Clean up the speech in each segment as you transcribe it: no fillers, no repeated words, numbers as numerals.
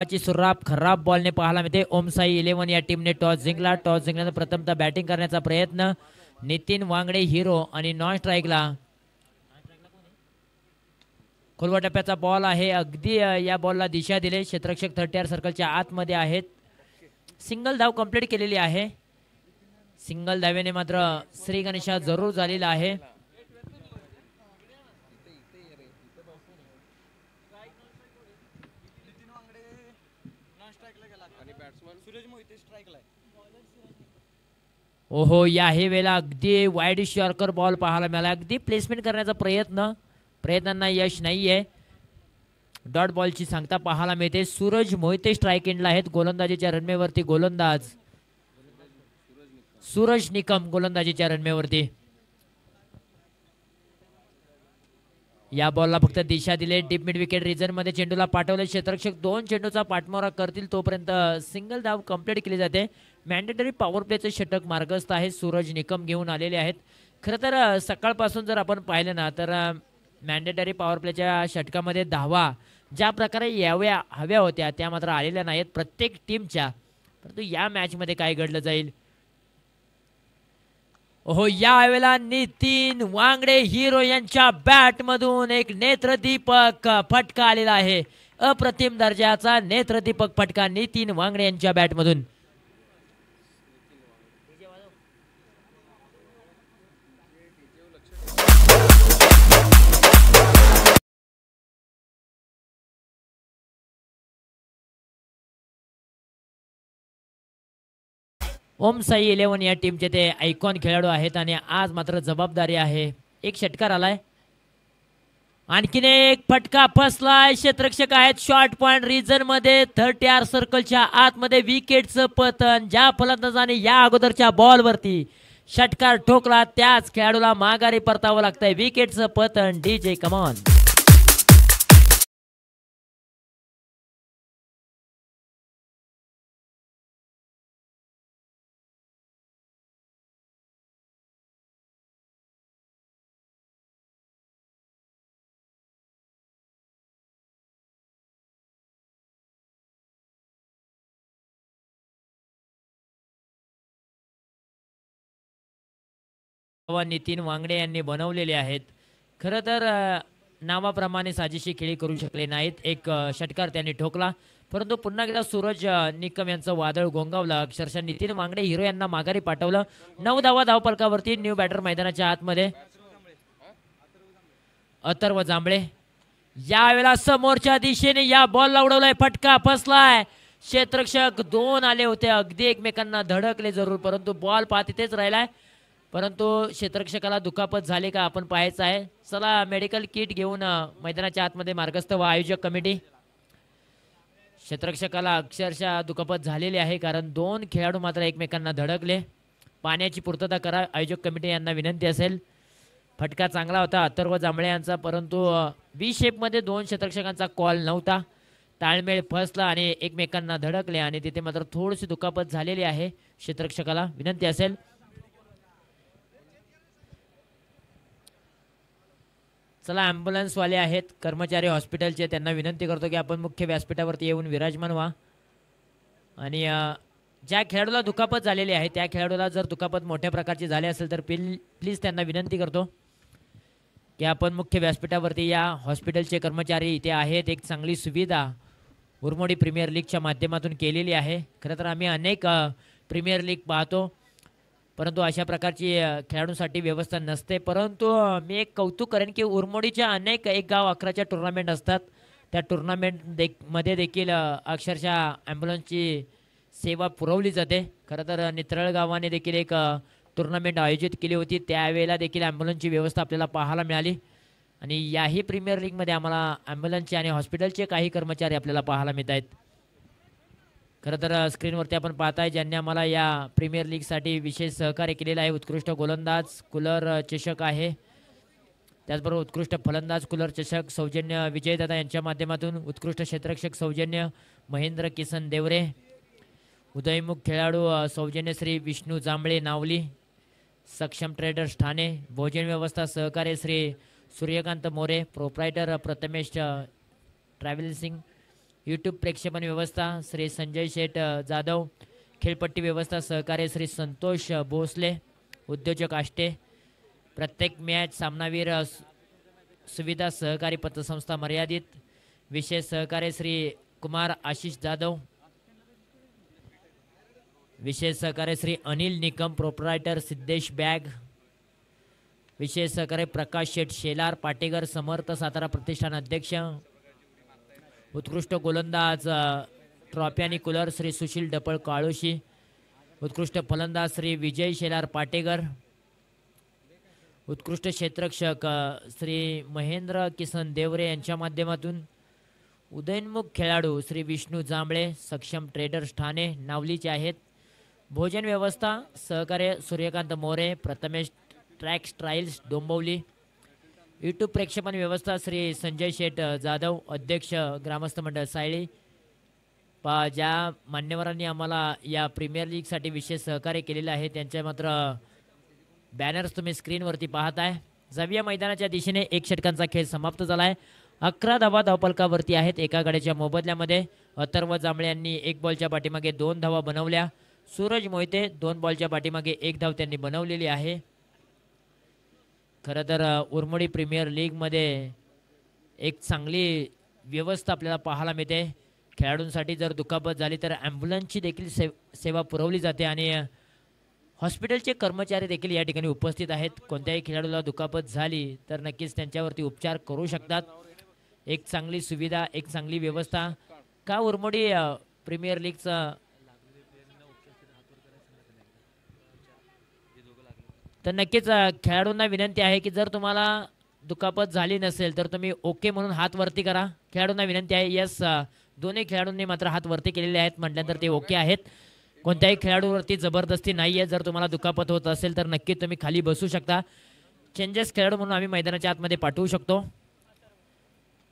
ची सुरुवात खराब बॉलने पाहायला मिळते. ओमसाई 11 या टीमने टॉस जिंकला. टॉस जिंकल्यानंतर प्रथमतः बॅटिंग करण्याचा प्रयत्न. नितीन वांगडे हिरो आणि नॉन स्ट्राईकला खोलवा टप्प्याचा बॉल आहे. अगदी या बॉलला दिशा दिले. क्षेत्ररक्षक 30 सर्कलच्या आतमध्ये आहेत. सिंगल धाव कंप्लीट केलेली आहे. सिंगल धावेने मात्र श्री गणेशा जरूर झालेला आहे. ओहो, याही वेळेला अगदी वाईड शॉर्कर बॉल पाहायला मिळाला. अगदी प्लेसमेंट करण्याचा प्रयत्नांना यश नाहीये. डॉट बॉलची सांगता पाहायला मिळते. सूरज मोहिते स्ट्राईक एंडला आहेत. गोलंदाजीच्या रनवेवरती गोलंदाज सूरज निकम गोलंदाजीच्या रनवेवरती. या बॉलला फक्त दिशा दिले. डीप मिड विकेट रिजन मध्ये चेंडूला पाठवले. क्षेत्ररक्षक 2 चेंडूचा पाठमारा करतील तोपर्यंत सिंगल धाव कंप्लीट केली जाते. मॅन्डेटरी पॉवर प्लेचे षटक मार्गस्थ आहे. सूरज निकम घेऊन आलेले आहेत. खरं तर सकाळपासून जर आपण पाहिलं ना तर मॅन्डेटरी पॉवर प्लेच्या षटकामध्ये धावा ज्या प्रकारे याव्या हव्या होत्या त्या मात्र आलेल्या नाहीत प्रत्येक टीमच्या. परंतु या मॅच मध्ये काय घडलं जाईल. हो, यावेळेला नितीन वांगडे हिरो यांच्या बॅट मधून एक नेत्रदीपक फटका आलेला आहे. अप्रतिम दर्जाचा नेत्रदीपक फटका नितीन वांगडे यांच्या बॅट मधून. ओम साई 11 या टीमचे ते आयकॉन खेळाडू आहेत आणि आज मात्र जबाबदारी आहे. एक षटकार आलाय. आणखीन एक फटका फसलाय. क्षेत्ररक्षक आहेत शॉर्ट पॉइंट रिजन मध्ये 30 सर्कलच्या आतमध्ये विकेटचं पतन. ज्या फलंदाजाने या अगोदरच्या बॉलवरती षटकार ठोकला त्याच खेळाडूला माघारी परतावं लागतंय. विकेटचं पतन. DJ come on. नितीन वांगडे यांनी बनवलेले आहेत. खरं तर नावाप्रमाणे साजेशी खेळी करू शकले नाहीत. एक षटकार त्यांनी ठोकला परंतु पुन्हा एकदा सूरज निकम यांचं वादळ गोंगावलं. अक्षरशः नितीन वांगडे हिरो यांना माघारी पाठवलं. 9 धावा धावफलकावरती. न्यू बॅटर मैदानाच्या आतमध्ये अथर्व जांभळे. यावेळेला समोरच्या दिशेने या बॉलला उडवलाय. फटका फसलाय. क्षेत्ररक्षक 2 आले होते. अगदी एकमेकांना धडकले जरूर परंतु बॉल पाहत तिथेच राहिलाय. परंतु क्षेत्ररक्षकाला दुखापत झाली का आपण पाहायचं आहे. चला मेडिकल किट घेऊन मैदानाच्या आतमध्ये मार्गस्थ व आयोजक कमिटी. क्षेत्ररक्षकाला अक्षरशः दुखापत झालेली आहे कारण 2 खेळाडू मात्र एकमेकांना धडकले. पाण्याची पूर्तता करा आयोजक कमिटी यांना विनंती असेल. फटका चांगला होता अथर्व जांभळे यांचा परंतु बी शेपमध्ये 2 क्षेत्ररक्षकांचा कॉल नव्हता. ताळमेळ फसला आणि एकमेकांना धडकले आणि तिथे मात्र थोडीशी दुखापत झालेली आहे. क्षेत्ररक्षकाला विनंती असेल. चला ॲम्ब्युलन्सवाले आहेत कर्मचारी हॉस्पिटलचे त्यांना विनंती करतो की आपण मुख्य व्यासपीठावरती येऊन विराजमान व्हा. आणि ज्या खेळाडूला दुखापत झालेली आहे त्या खेळाडूला जर दुखापत मोठ्या प्रकारची झाली असेल तर प्लीज त्यांना विनंती करतो की आपण मुख्य व्यासपीठावरती या. हॉस्पिटलचे कर्मचारी इथे आहेत. एक चांगली सुविधा उरमोडी प्रीमियर लीगच्या माध्यमातून केलेली आहे. खरं तर आम्ही अनेक प्रीमियर लीग पाहतो परंतु अशा प्रकारची खेळाडूंसाठी व्यवस्था नसते. परंतु मी एक कौतुक करेन की उरमोडीच्या अनेक 1 गाव 11च्या टुर्नामेंट असतात. त्या टुर्नामेंट मध्ये देखील अक्षरशः ॲम्ब्युलन्सची सेवा पुरवली जाते. खरं तर नित्रळ गावाने देखील एक टुर्नामेंट आयोजित केली होती. त्यावेळेला देखील ॲम्ब्युलन्सची व्यवस्था आपल्याला पाहायला मिळाली आणि याही प्रीमियर लीगमध्ये आम्हाला ॲम्ब्युलन्सचे आणि हॉस्पिटलचे काही कर्मचारी आपल्याला पाहायला मिळत आहेत. खरं तर स्क्रीनवरती आपण पाहताय ज्यांनी आम्हाला या प्रीमियर लीगसाठी विशेष सहकार्य केलेलं आहे. उत्कृष्ट गोलंदाज कूलर चषक आहे. त्याचबरोबर उत्कृष्ट फलंदाज कूलर चषक सौजन्य विजयदादा यांच्या माध्यमातून. उत्कृष्ट क्षेत्ररक्षक सौजन्य महेंद्र किसन देवरे. उदयमुख खेळाडू सौजन्य श्री विष्णू जांभळे नावली. सक्षम ट्रेडर्स ठाणे. भोजन व्यवस्था सहकार्य Shri Suryakant More. Proprietor Prathamesh travelling. YouTube प्रेक्षेपण व्यवस्था श्री संजय शेठ जाधव, खेळपट्टी व्यवस्था सहकार्य श्री संतोष भोसले, उद्योजक आष्टे, प्रत्येक मॅच सामनावीर सुविधा सहकारी पतसंस्था मर्यादित, विशेष सहकार्य श्री कुमार आशिष जाधव, विशेष सहकार्य श्री अनिल निकम प्रोप्रायटर सिद्धेश बॅग, विशेष सहकार्य प्रकाश शेठ शेलार पाटेगर समर्थ सातारा प्रतिष्ठान अध्यक्ष, उत्कृष्ट गोलंदाज ट्रॉफी आणि कूलर श्री सुशील डपळ काळोशी, उत्कृष्ट फलंदाज श्री विजय शेलार पाटेगर, उत्कृष्ट क्षेत्ररक्षक श्री महेंद्र किसन देवरे यांच्या माध्यमातून, उदयनमुख खेळाडू श्री विष्णू जांभळे सक्षम ट्रेडर्स ठाणे नावलीचे आहेत, भोजन व्यवस्था सहकार्य Suryakant More Prathamesh tracks trials Dombivli, YouTube प्रेक्षेपण व्यवस्था श्री संजय शेठ जाधव अध्यक्ष ग्रामस्थ मंडळ सायळी. ज्या मान्यवरांनी आम्हाला या प्रीमियर लीगसाठी विशेष सहकार्य केलेले आहे त्यांच्या मात्र बॅनर्स तुम्ही स्क्रीनवरती पाहताय. जाऊया मैदानाच्या दिशेने 1 षटकांचा खेळ समाप्त झाला आहे. 11 धावा धावपलकावरती आहेत. एका गाड्याच्या मोबदल्यामध्ये अथर्व जांभळे यांनी 1 बॉलच्या पाठीमागे 2 धावा बनवल्या. सूरज मोहिते 2 बॉलच्या पाठीमागे 1 धाव त्यांनी बनवलेली आहे. खरं तर उरमोडी प्रीमियर लीगमध्ये एक चांगली व्यवस्था आपल्याला पाहायला मिळते. खेळाडूंसाठी जर दुखापत झाली तर ॲम्ब्युलन्सची देखील सेवा पुरवली जाते आणि हॉस्पिटलचे कर्मचारी देखील या ठिकाणी उपस्थित आहेत. कोणत्याही खेळाडूला दुखापत झाली तर नक्कीच त्यांच्यावरती उपचार करू शकतात. एक चांगली सुविधा एक चांगली व्यवस्था का उरमोडी प्रीमियर लीगचं तर नक्कीच खेळाडूंना विनंती आहे की जर तुम्हाला दुखापत झाली नसेल तर तुम्ही ओके म्हणून हात वरती करा. खेळाडूंना विनंती आहे. यस दोन्ही खेळाडूंनी मात्र हात वरती केलेले आहेत म्हटल्यानंतर ते ओके आहेत. कोणत्याही खेळाडूवरती जबरदस्ती नाही आहे. जर तुम्हाला दुखापत होत असेल तर नक्की तुम्ही खाली बसू शकता. चेंजेस खेळाडू म्हणून आम्ही मैदानाच्या आतमध्ये पाठवू शकतो.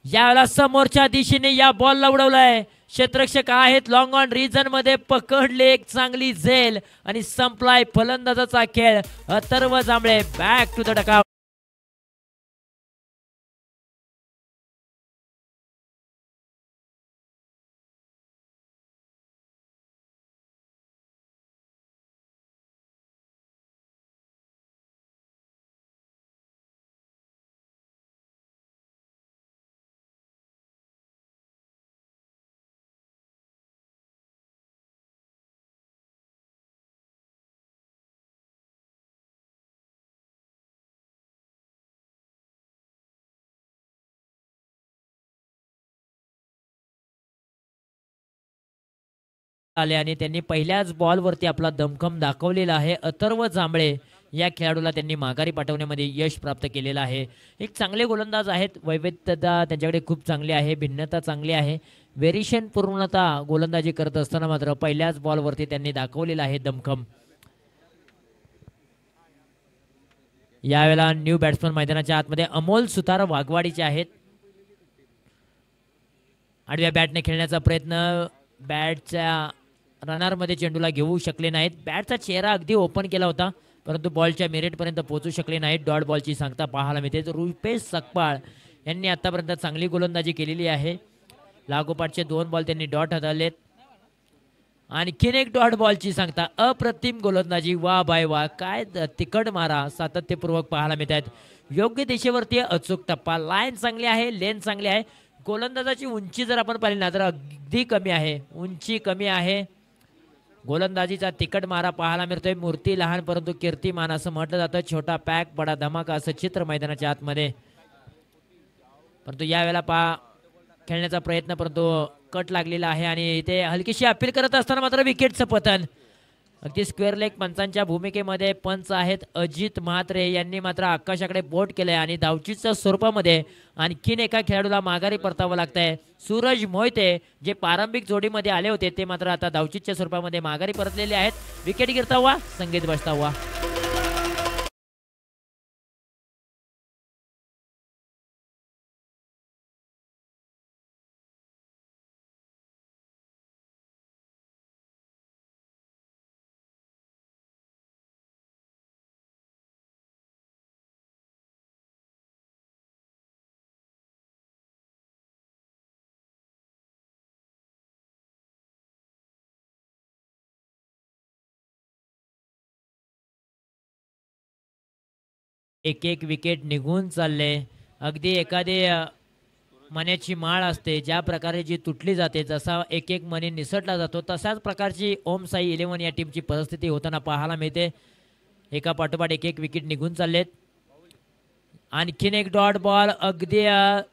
यावेळेला समोरच्या दिशेने या बॉलला उडवलाय. क्षेत्ररक्षक आहेत लॉंग ऑन रिजन मध्ये पकडले एक चांगली झेल आणि संपलाय फलंदाजाचा खेळ. अथर्व जांभळे बॅक टू द डकआउट. आले आणि त्यांनी पहिल्याच बॉलवरती आपला दमखम दाखवलेला आहे. अथर्व जांभळे या खेळाडूला त्यांनी माघारी पाठवण्यामध्ये यश प्राप्त केलेलं आहे. एक चांगले गोलंदाज आहेत. वैविध्यता त्यांच्याकडे खूप चांगली आहे. भिन्नता चांगली आहे. व्हेरिएशन पूर्णता गोलंदाजी करत असताना मात्र पहिल्याच बॉलवरती त्यांनी दाखवलेला आहे दमखम. यावेळेला न्यू बॅट्समन मैदानाच्या आतमध्ये अमोल सुतार वाघवाडीचे आहेत. आडव्या बॅटने खेळण्याचा प्रयत्न बॅटच्या रनरमध्ये चेंडूला घेऊ शकले नाहीत. बॅटचा चेहरा अगदी ओपन केला होता परंतु बॉलच्या मेरिटपर्यंत पोहोचू शकले नाहीत. डॉट बॉलची सांगता पाहायला मिळते. रुपेश सकपाळ यांनी आतापर्यंत चांगली गोलंदाजी केलेली आहे. लागोपाठचे 2 बॉल त्यांनी डॉट हाताळलेत. आणखीन एक डॉट बॉलची सांगता. अप्रतिम गोलंदाजी. वा बाय वा काय तिकड मारा सातत्यपूर्वक पाहायला मिळतात. योग्य दिशेवरती अचूक टप्पा. लाईन चांगली आहे. लेन चांगली आहे. गोलंदाजाची उंची जर आपण पाहिली ना तर अगदी कमी आहे. उंची कमी आहे. गोलंदाजीचा तिकट मारा पाहायला मिळतोय. मूर्ती लहान परंतु कीर्तिमान असं म्हटलं जातं. छोटा पॅक बडा धमाका असं चित्र मैदानाच्या आतमध्ये. परंतु यावेळेला खेळण्याचा प्रयत्न परंतु कट लागलेला आहे आणि इथे हलकीशी अपील करत असताना मात्र विकेटचं पतन. अगदी स्क्वेअर लेग पंचांच्या भूमिकेमध्ये पंच आहेत अजित म्हात्रे यांनी मात्र आकाशाकडे बोट केलंय आणि धावचीच्या स्वरूपामध्ये आणखीन एका खेळाडूला माघारी परतावं लागतंय. सूरज मोहिते जे प्रारंभिक जोडीमध्ये आले होते ते मात्र आता धावचीच्या स्वरूपामध्ये माघारी परतलेले आहेत. विकेट गिरता हुआ संगीत बजता हुआ. एक एक विकेट निघून चालले. अगदी एखादी मण्याची माळ असते ज्या प्रकारे जी तुटली जाते, जसा एक एक मणी निसटला जातो तशाच प्रकारची ओम साई 11 या टीमची परिस्थिती होताना पाहायला मिळते. एका पाठोपाठ एक एक विकेट निघून चाललेत. आणखीन एक डॉट बॉल. अगदी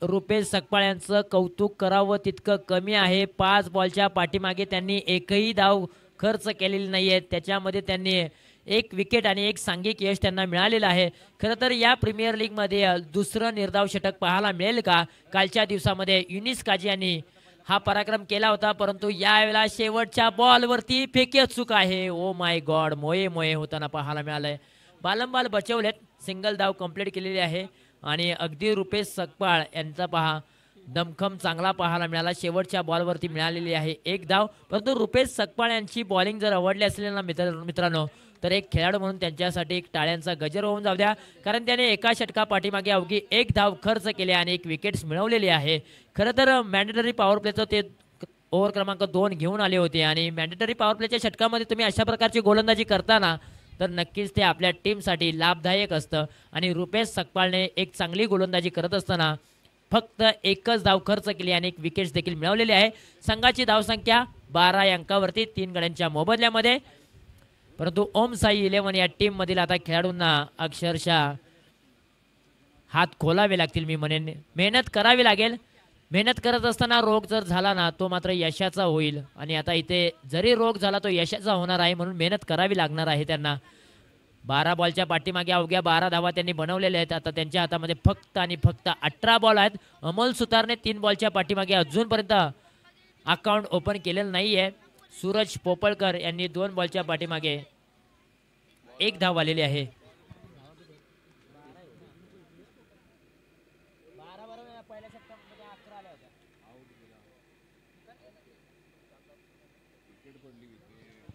रुपेश सकपाळ यांचं कौतुक करावं तितकं कमी आहे. 5 बॉलच्या पाठीमागे त्यांनी एकही धाव खर्च केलेली नाही आहे. त्याच्यामध्ये त्यांनी एक विकेट आणि एक सांघिक यश त्यांना मिळालेलं आहे. खरं तर या प्रीमियर लीगमध्ये दुसरं निर्धाव षटक पाहायला मिळेल का? कालच्या दिवसामध्ये युनिस काजी यांनी हा पराक्रम केला होता, परंतु यावेळेला शेवटच्या बॉलवरती फेकी चूक आहे. ओ माय गॉड, मोये मोये होताना पाहायला मिळालंय. बालंबाल बचवलेत, सिंगल धाव कंप्लीट केलेली आहे आणि अगदी रुपेश सकपाळ यांचा पहा दमखम चांगला पाहायला मिळाला. शेवटच्या बॉलवरती मिळालेली आहे एक धाव. परंतु रुपेश सकपाळ यांची बॉलिंग जर आवडली असेल ना मित्रांनो, तर एक खेळाडू म्हणून त्यांच्यासाठी एक टाळ्यांचा गजर होऊन जाऊ द्या, कारण त्याने एका षटका पाठीमागे अवघी एक धाव खर्च केली आणि एक विकेट्स मिळवलेली आहे. खरं तर मॅन्डेटरी पॉवर प्लेचं ते ओव्हर क्रमांक 2 घेऊन आले होते आणि मॅन्डेटरी पॉवर प्लेच्या षटकामध्ये तुम्ही अशा प्रकारची गोलंदाजी करताना तर नक्कीच ते आपल्या टीमसाठी लाभदायक असतं. आणि रुपेश सकपाळने एक चांगली गोलंदाजी करत असताना फक्त एकच धाव खर्च केली आणि एक विकेट्स देखील मिळवलेली आहे. संघाची धावसंख्या 12 अंकावरती 3 गड्यांच्या मोबदल्यामध्ये. परंतु ओम साई 11 या टीम मधील आता खेळाडूंना अक्षरशः हात खोलावे लागतील. मी म्हणेन मेहनत करावी लागेल. मेहनत करत असताना रोग जर झाला ना तो मात्र यशाचा होईल आणि आता इथे जरी रोग झाला तो यशाचा होणार आहे, म्हणून मेहनत करावी लागणार आहे त्यांना. 12 बॉलच्या पाठीमागे अवघ्या 12 धावा त्यांनी बनवलेल्या आहेत. आता त्यांच्या हातामध्ये फक्त आणि फक्त 18 बॉल आहेत. अमोल सुतारने 3 बॉलच्या पाठीमागे अजूनपर्यंत अकाउंट ओपन केलेलं नाही आहे. सूरज पोपळकर यांनी 2 बॉलच्या पाठीमागे एक धाव आलेली आहे.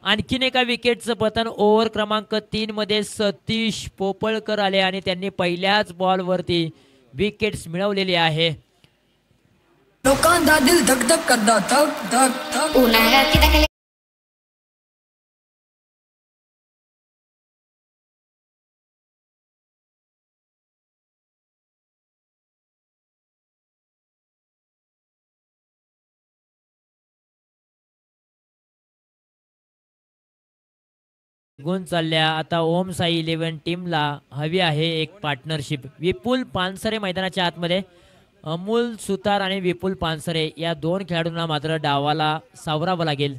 आणखीन एका विकेटचं पतन ओव्हर क्रमांक 3 मध्ये सतीश पोपळकर आले आणि त्यांनी पहिल्याच बॉलवरती विकेट्स मिळवलेली आहे. लोकांचा दिल धक धक करता धक धक धक. निघून चालल्या. आता ओम साई 11 टीमला हवी आहे एक पार्टनरशिप. विपुल पानसरे मैदानाच्या आतमध्ये. अमोल सुतार आणि विपुल पानसरे या 2 खेळाडूंना मात्र डावाला सावरावं लागेल.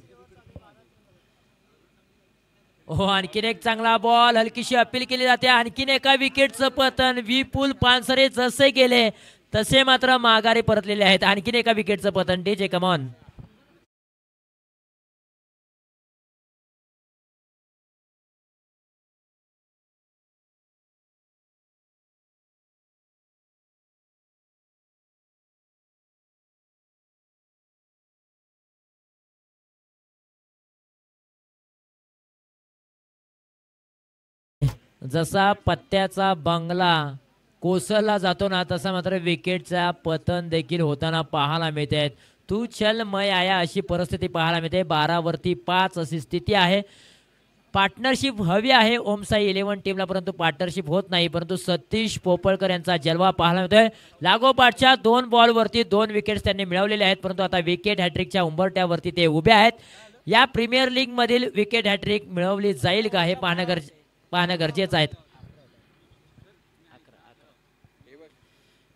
हो, आणखीन एक चांगला बॉल. हलकीशी अपील केली जाते. आणखीन एका विकेटचं पतन. विपुल पानसरे जसे गेले तसे मात्र माघारी परतलेले आहेत. आणखीन एका विकेटचं पतन. DJ come on. जसा पत्त्याचा बंगला कोसळला जातो ना तसा मात्र विकेटचा पतन देखील होताना पाहायला मिळते. तू चल मैं आया अशी परिस्थिती पाहायला मिळते. 12 वरती 5 अशी स्थिती आहे. पार्टनरशिप हवी आहे ओम साई 11 टीमला, परंतु पार्टनरशिप होत नाही. परंतु सतीश पोपळकर यांचा जलवा पाहायला मिळतोय. लागोपाठच्या 2 बॉलवरती 2 विकेट्स त्यांनी मिळवलेले आहेत, परंतु आता विकेट हॅट्रिकच्या उंबरट्यावरती ते उभे आहेत. या प्रीमियर लीग मधील विकेट हॅट्रिक मिळवली जाईल का हे पाहणं गरजेचं आहे.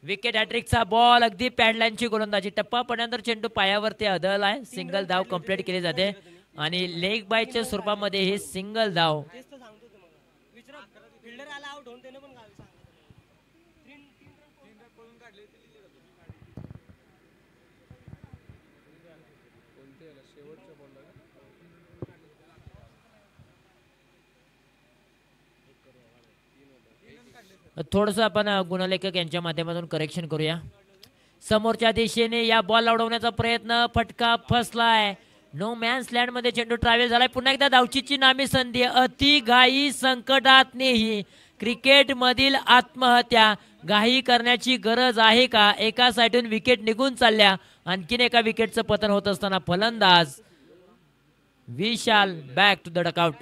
विकेट हॅट्रिकचा बॉल. अगदी पॅडलाईनची गोलंदाजी. टप्पा पडल्यानंतर चेंडू पायावरती आदळला आहे. सिंगल धाव कंप्लीट केली जाते आणि लेग बायच्या स्वरूपामध्ये ही सिंगल धाव. थोडंसं आपण गुणलेखक यांच्या माध्यमातून करेक्शन करूया. समोरच्या दिशेने या बॉल अडवण्याचा प्रयत्न. फटका फसलाय. नो मॅन्स लँड मध्ये चेंडू ट्रॅव्हल झालाय. पुन्हा एकदा धावचीची नामी संधी. अति घाई संकटात नेही. क्रिकेट मधील आत्महत्या. घाई करण्याची गरज आहे का? एका साईडून विकेट निघून चालल्या. आणखीन एका विकेटचं पतन होत असताना फलंदाज Vishal back to the dugout.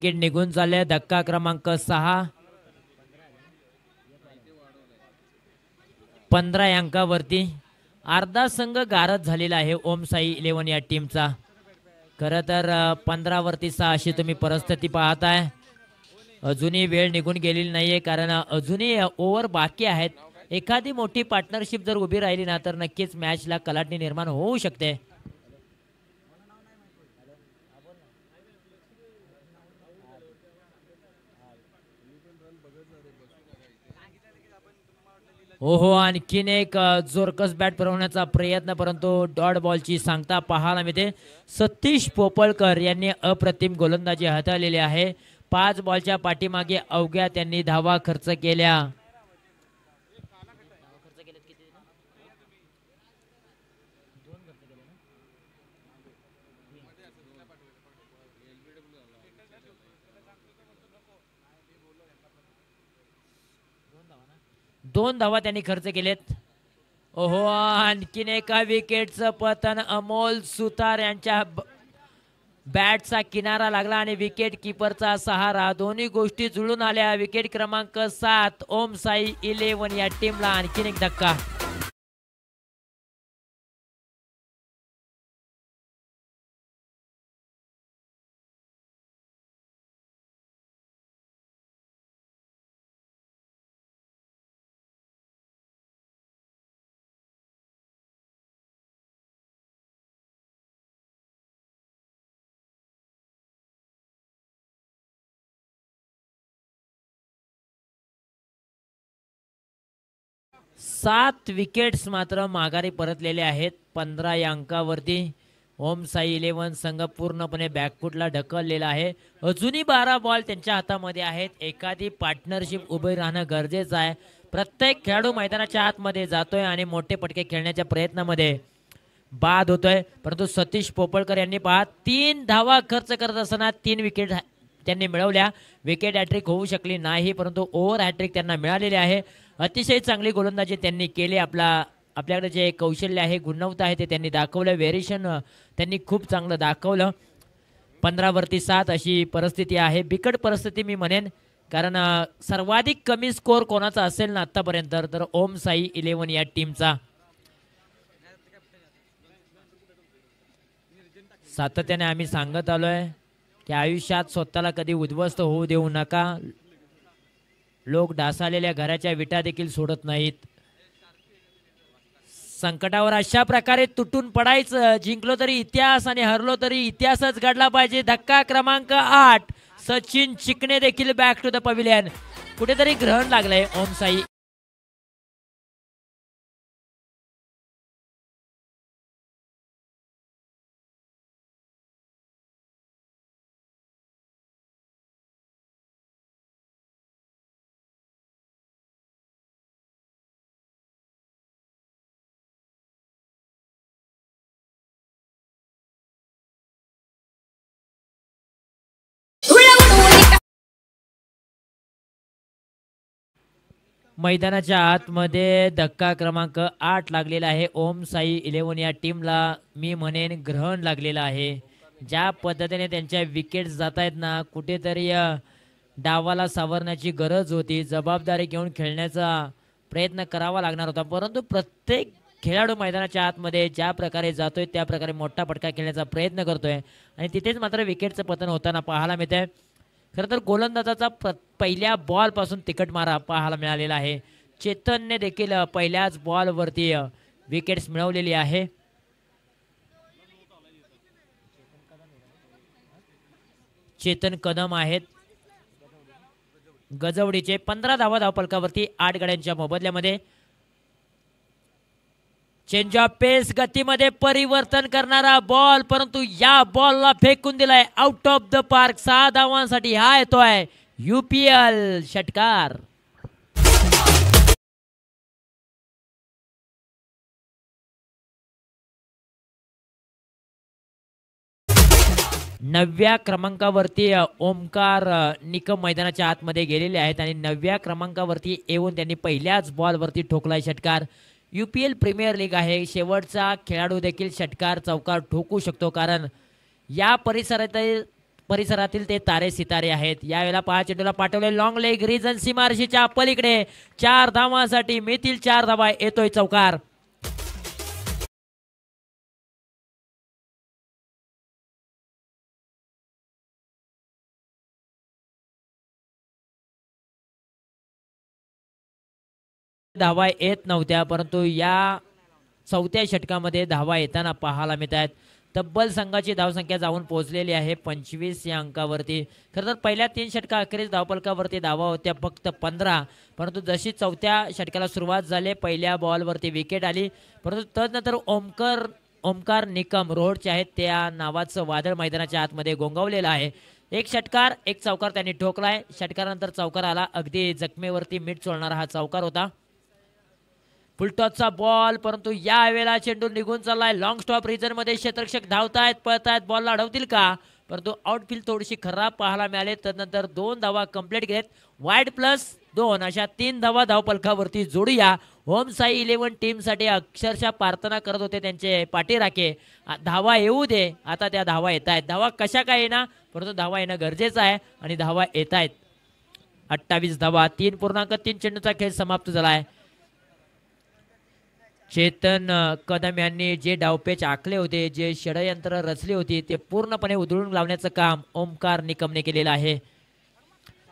Wicket निघून चालले. धक्का क्रमांक 6. 15 अंकावरती अर्धा संघ गारद झालेला आहे ओम साई 11 या टीमचा. खरं तर 15 वरती 6 अशी तुम्ही परिस्थिती पाहताय. अजूनही वेळ निघून गेलेली नाहीये कारण अजूनही ओव्हर बाकी आहेत. एखादी मोठी पार्टनरशिप जर उभी राहिली ना तर नक्कीच मॅचला कलाटणी निर्माण होऊ शकते. ओहो आणखीन एक जोरकस बॅट फिरवण्याचा प्रयत्न परंतु डॉट बॉलची सांगता पाहायला मिळते. सतीश पोपळकर यांनी अप्रतिम गोलंदाजी हाताळलेली आहे. 5 बॉलच्या पाठीमागे अवघ्या त्यांनी धावा खर्च केल्या. दोन धावा त्यांनी खर्च केलेत. ओहो आणखीन एका विकेटचं पतन. अमोल सुतार यांच्या बॅटचा किनारा लागला आणि विकेट किपरचा सहारा. दोन्ही गोष्टी जुळून आल्या. विकेट क्रमांक 7 ओम साई 11 या टीमला आणखीन एक धक्का. सात विकेट्स मात्र माघारी परतलेले आहेत 15 या अंकावरती. ओम साई 11 संघ पूर्णपणे बॅकफुटला ढकललेला आहे. अजूनही 12 बॉल त्यांच्या हातामध्ये आहेत. एखादी पार्टनरशिप उभी राहणं गरजेचं आहे. प्रत्येक खेळाडू मैदानाच्या आतमध्ये जातोय आणि मोठे पटके खेळण्याच्या प्रयत्नामध्ये बाद होतोय. परंतु सतीश पोपळकर यांनी पहा 3 धावा खर्च करत असताना 3 विकेट त्यांनी मिळवल्या. विकेट हॅट्रिक होऊ शकली नाही परंतु ओव्हर हॅट्रिक त्यांना मिळालेले आहे. अतिशय चांगली गोलंदाजी त्यांनी केली. आपल्याकडे जे कौशल्य आहे गुणवत्ता आहे ते त्यांनी दाखवलं. व्हेरिएशन त्यांनी खूप चांगलं दाखवलं. 15 वरती 7 अशी परिस्थिती आहे. बिकट परिस्थिती मी म्हणेन कारण सर्वाधिक कमी स्कोर कोणाचा असेल ना आतापर्यंत तर ओम साई 11 या टीमचा. सातत्याने आम्ही सांगत आलोय की आयुष्यात स्वतःला कधी उद्ध्वस्त होऊ देऊ नका. लोक ढासालेल्या घराच्या विटा देखील सोडत नाहीत. संकटावर अशा प्रकारे तुटून पडायचं. जिंकलो तरी इतिहास आणि हरलो तरी इतिहासच घडला पाहिजे. धक्का क्रमांक 8 सचिन चिकणे देखील बॅक टू द पॅव्हिलियन. कुठेतरी ग्रहण लागलंय ओम साई. मैदानाच्या आतमध्ये धक्का क्रमांक 8 लागलेला आहे. ओम साई 11 या टीमला मी म्हणेन ग्रहण लागलेलं आहे. ज्या पद्धतीने त्यांच्या विकेट जात आहेत ना कुठेतरी डावाला सावरण्याची गरज होती. जबाबदारी घेऊन खेळण्याचा प्रयत्न करावा लागणार होता परंतु प्रत्येक खेळाडू मैदानाच्या आतमध्ये ज्या प्रकारे जातोय त्या प्रकारे मोठा फटका खेळण्याचा प्रयत्न करतोय आणि तिथेच मात्र विकेटचं पतन होताना पाहायला मिळतंय. खरं तर गोलंदाजाचा पहिल्या बॉल पासून तिकट मारा पाहायला मिळालेला आहे. चेतनने देखील पहिल्याच बॉल वरती विकेट्स मिळवलेली आहे. चेतन कदम आहेत गजवडीचे. 15 धावा धावफलकावरती 8 गड्यांच्या मोबदल्यामध्ये. चेंज ऑफ पेस गतीमध्ये परिवर्तन करणारा बॉल परंतु या बॉलला फेकून दिलाय आउट ऑफ द पार्क. 6 धावांसाठी हा येतोय UPL षटकार. नवव्या क्रमांकावरती ओमकार निकम मैदानाच्या आतमध्ये गेलेले आहेत आणि 9व्या क्रमांकावरती येऊन त्यांनी पहिल्याच बॉलवरती ठोकलाय षटकार. UPL प्रीमियर लीग आहे. शेवटचा खेळाडू देखील षटकार चौकार ठोकू शकतो कारण या परिसरात परिसरातील ते तारे सितारे आहेत. यावेळेला पहा चेंडूला पाठवले लॉंग लेग रिजन सीमारेषेच्या पलीकडे 4 धावांसाठी मिळतील 4 धावा. येतोय चौकार. धावा येत नव्हत्या परंतु या चौथ्या षटकामध्ये धावा येताना पाहायला मिळत आहेत. तब्बल संघाची धावसंख्या जाऊन पोहोचलेली आहे 25 या अंकावरती. खरं तर पहिल्या 3 षटका अखेरीस धावफलकावरती धावा होत्या फक्त 15, परंतु जशी चौथ्या षटकाला सुरुवात झाली पहिल्या बॉलवरती विकेट आली. परंतु तदनंतर ओमकार निकम रोडचे आहेत त्या नावाचं वादळ मैदानाच्या आतमध्ये गोंगावलेलं आहे. एक षटकार एक चौकार त्यांनी ठोकलाय. षटकारानंतर चौकार आला. अगदी जखमेवरती मीठ चोळणारा हा चौकार होता. फुलटॉसचा बॉल परंतु या वेळेला चेंडू निघून चाललाय. लॉंग स्टॉप रिजन मध्ये क्षेत्ररक्षक धावतायत पळतायत बॉल अडवतील का, परंतु आउटफील्ड थोडीशी खराब पाहायला मिळाले. तदनंतर 2 धावा कंप्लीट केलेत. वाईड +2 अशा 3 धावा धावफलकावरती जोडूया. होम साई 11 टीमसाठी अक्षरशः प्रार्थना करत होते त्यांचे पाठीराखे. धावा येऊ दे. आता त्या धावा येत आहेत. धावा कशा काय येणार परंतु धावा येणं गरजेचं आहे आणि धावा येत आहेत. 28 धावा 3.3 चेंडूचा खेळ समाप्त झाला आहे. चेतन कदम यांनी जे डावपेच आखले होते जे षडयंत्र रचली होती ते पूर्णपणे उधळून लावण्याचं काम ओमकार निकमने केलेलं आहे.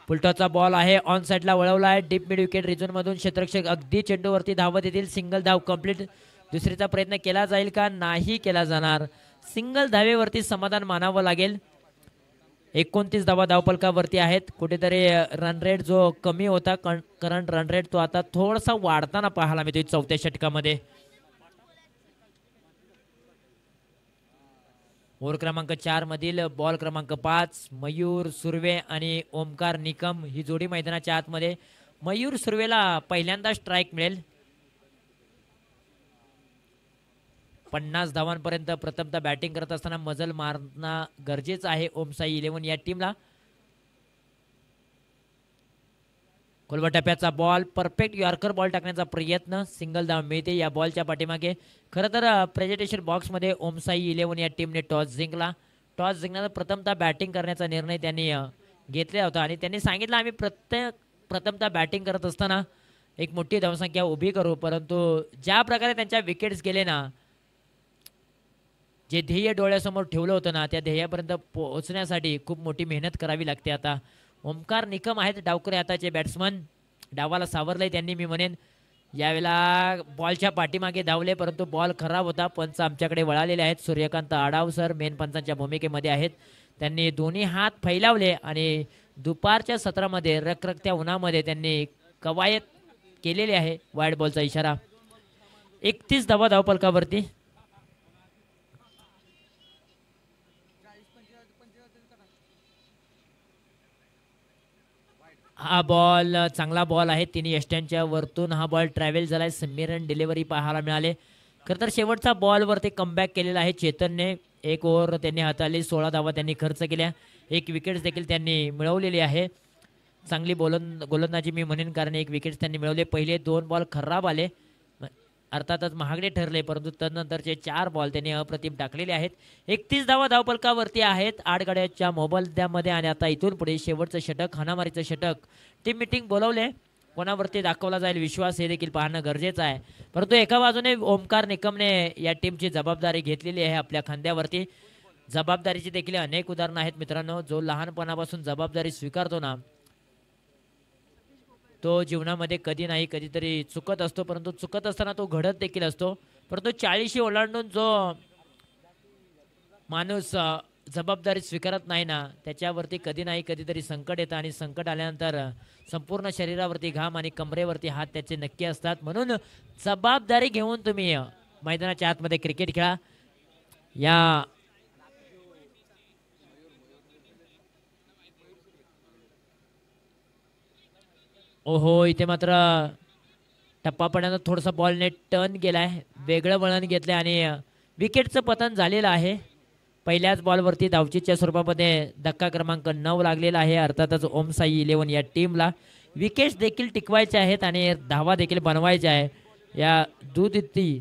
फुलटॉसचा बॉल आहे ऑन साइडला वळवला आहे. डीप मिड विकेट रिझन मधून क्षेत्ररक्षक अगदी चेंडूवरती धावत येतील. सिंगल धाव कंप्लीट. दुसरीचा प्रयत्न केला जाईल का, नाही केला जाणार. सिंगल धावेवरती समाधान मानावं लागेल. 29 धावा धावफलकावरती आहेत. कुठेतरी रन रेट जो कमी होता करंट रन रेट तो आता थोडासा वाढताना पाहायला मिळतोय चौथ्या षटकामध्ये. ओव्हर क्रमांक 4 मधील बॉल क्रमांक 5 मयूर सुर्वे आणि ओमकार निकम ही जोडी मैदानाच्या आतमध्ये. मयूर सुर्वेला पहिल्यांदा स्ट्राईक मिळेल. 50 धावांपर्यंत प्रथमतः बॅटिंग करत असताना मजल मारणं गरजेचं आहे ओमसाई 11 या टीमला. खोलवर टप्प्याचा बॉल परफेक्ट यॉर्कर बॉल टाकण्याचा प्रयत्न. सिंगल धाव मिळते या बॉलच्या पाठीमागे. खरं तर प्रेझेंटेशन बॉक्समध्ये ओमसाई 11 या टीमने टॉस जिंकला. टॉस जिंकण्याचा प्रथमतः बॅटिंग करण्याचा निर्णय त्यांनी घेतला होता आणि त्यांनी सांगितलं आम्ही प्रथमतः बॅटिंग करत असताना एक मोठी धावसंख्या उभी करू, परंतु ज्या प्रकारे त्यांच्या विकेट्स गेले ना, जे ध्येय डोळ्यासमोर ठेवलं होतं ना त्या ध्येयापर्यंत पोहोचण्यासाठी खूप मोठी मेहनत करावी लागते. आता ओमकार निकम आहेत डावकरे हाताचे बॅट्समन. डावाला सावरलंय त्यांनी मी म्हणेन. यावेळेला बॉलच्या पाठीमागे धावले परंतु बॉल खराब होता. पंच आमच्याकडे वळालेले आहेत. सूर्यकांत आडाव सर मेन पंचांच्या भूमिकेमध्ये आहेत. त्यांनी दोन्ही हात फैलावले आणि दुपारच्या सत्रामध्ये रखरखत्या उन्हामध्ये त्यांनी कवायत केलेली आहे. वाईड बॉलचा इशारा. 31 धावा धावफलकावरती. हा बॉल चांगला बॉल आहे. तिन्ही यष्ट्यांच्या वरतून हा बॉल ट्रॅव्हल झालाय. समीरन डिलिव्हरी पाहायला मिळाले. खरं तर शेवटचा बॉलवरती कमबॅक केलेला आहे चेतनने. 1 ओव्हर त्यांनी हाताळली. 16 धावा त्यांनी खर्च केल्या. 1 विकेट देखील त्यांनी मिळवलेली आहे. चांगली गोलंदाजी मी म्हणेन कारण 1 विकेट त्यांनी मिळवले. पहिले 2 बॉल खराब आले अर्थातच महागडे ठरले परंतु तदनंतरचे 4 बॉल त्यांनी अप्रतिम टाकलेले आहेत. 31 धावा धावफलकावरती आहेत 8 गड्याच्या मोबदल्यामध्ये आणि आता इथून पुढे शेवटचं षटक हाणामारीचं षटक. टीम मीटिंग बोलवले. कोणावरती दाखवला जाईल विश्वास हे देखील पाहणं गरजेचं आहे. परंतु एका बाजूने ओमकार निकमने या टीमची जबाबदारी घेतलेली आहे आपल्या खांद्यावरती. जबाबदारीची देखील अनेक उदाहरणं आहेत मित्रांनो. जो लहानपणापासून जबाबदारी स्वीकारतो ना तो जीवनामध्ये कधी नाही कधीतरी चुकत असतो, परंतु चुकत असताना तो घडत देखील असतो. परंतु 40 ओलांडून जो माणूस जबाबदारी स्वीकारत नाही ना त्याच्यावरती कधी नाही कधीतरी संकट येतं आणि संकट आल्यानंतर संपूर्ण शरीरावरती घाम आणि कमरेवरती हात त्याचे नक्की असतात. म्हणून जबाबदारी घेऊन तुम्ही मैदानाच्या आतमध्ये क्रिकेट खेळा. या ओहो इथे मात्र टप्पा पडण्यानं थोडासा बॉलने टर्न केलाय. वेगळं वळण घेतलं आणि विकेटचं पतन झालेलं आहे. पहिल्याच बॉलवरती धावचीच्या स्वरूपामध्ये धक्का क्रमांक 9 लागलेला आहे. अर्थातच ओमसाई 11 या टीमला विकेट्स देखील टिकवायचे आहेत आणि धावा देखील बनवायच्या आहे. या दुधती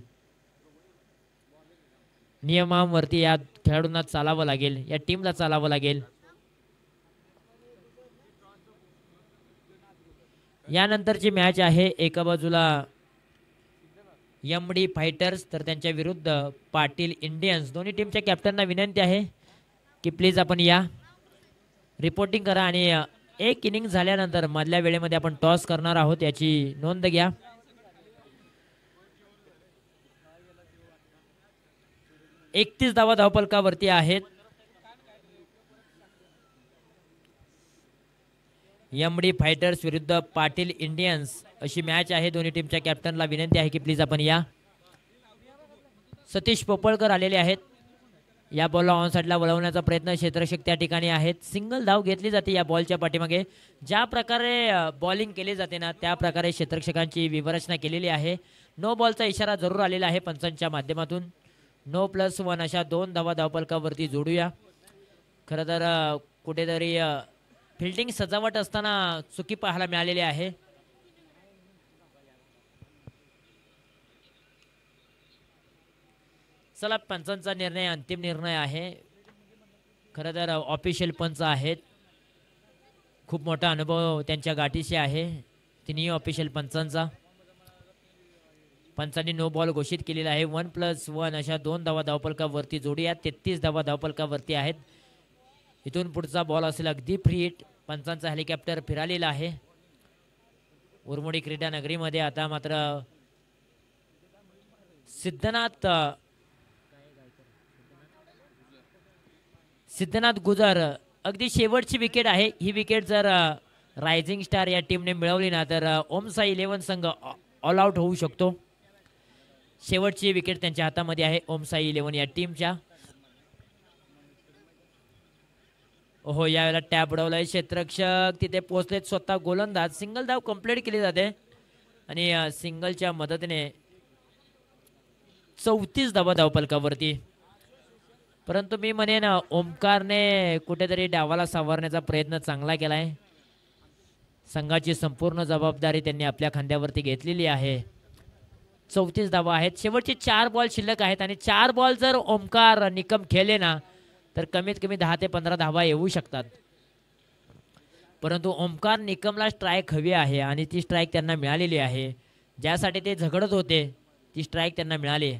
नियमांवरती या खेळाडूंना चालावं लागेल. या टीमला चालावं लागेल. यानंतरची मॅच आहे एका बाजूला एमडी फायटर्स तर त्यांच्या विरुद्ध पाटील इंडियन्स. दोन्ही टीमच्या कॅप्टनना विनंती आहे की प्लीज आपण या रिपोर्टिंग करा आणि एक इनिंग झाल्यानंतर मधल्या वेळेमध्ये आपण टॉस करणार आहोत याची नोंद घ्या. एकतीस धावा धावफलकावरती आहेत. एमडी फायटर्स विरुद्ध पाटील इंडियन्स अशी मॅच आहे. दोन्ही टीमच्या कॅप्टनला विनंती आहे की प्लीज आपण या. सतीश पोपळकर आलेले आहेत. या बॉलला ऑन साईडला वळवण्याचा प्रयत्न क्षेत्ररक्षक त्या ठिकाणी आहेत. सिंगल धाव घेतली जाते या बॉलच्या पाठीमागे. ज्या प्रकारे बॉलिंग केली जाते ना त्या प्रकारे क्षेत्ररक्षकांची विवरचना केलेली आहे. नो बॉलचा इशारा जरूर आलेला आहे पंचांच्या माध्यमातून. नो +1 अशा 2 धावा धावफलकावरती जोडूया. खरं तर कुठेतरी फिल्डिंग सजावट असताना चुकी पाहायला मिळालेली आहे. चला पंचांचा निर्णय अंतिम निर्णय आहे. खरं तर ऑफिशियल पंच आहेत. खूप मोठा अनुभव त्यांच्या गाठीशी आहे तिन्ही ऑफिशियल पंचांचा. पंचांनी नो बॉल घोषित केलेला आहे. 1+1 अशा 2 धावा धावफलकावरती जोडूया. 33 धावा धावफलकावरती आहेत. इथून पुढचा बॉल असेल अगदी फ्री हिट. पंचांचा हेलिकॉप्टर फिरालेला आहे उरमोडी क्रीडा नगरीमध्ये. आता मात्र सिद्धनाथ गुजर अगदी शेवटची विकेट आहे. ही विकेट जर रायझिंग स्टार या टीमने मिळवली ना तर ओमसाई 11 संघ ऑल आउट होऊ शकतो. शेवटची विकेट त्यांच्या हातामध्ये आहे ओमसाई 11 या टीमच्या. हो यावेळेला टॅप उडवलाय क्षेत्ररक्षक. तिथे पोहोचलेत स्वतः गोलंदाज. सिंगल धाव कंप्लीट केली जाते आणि सिंगलच्या मदतीने 34 धावा धावफलकावरती. परंतु मी म्हणेन ओमकारने कुठेतरी डावाला सावरण्याचा प्रयत्न चांगला केलाय. संघाची संपूर्ण जबाबदारी त्यांनी आपल्या खांद्यावरती घेतलेली आहे. 34 धावा आहेत. शेवटचे 4 बॉल शिल्लक आहेत आणि 4 बॉल जर ओमकार निकम खेळले ना तर कमीत कमी 10 ते 15 धावा येऊ शकतात. परंतु ओमकार निकमला स्ट्राईक हवी आहे आणि ती स्ट्राईक त्यांना मिळालेली आहे. ज्यासाठी ते झगडत होते ती स्ट्राईक त्यांना मिळाली.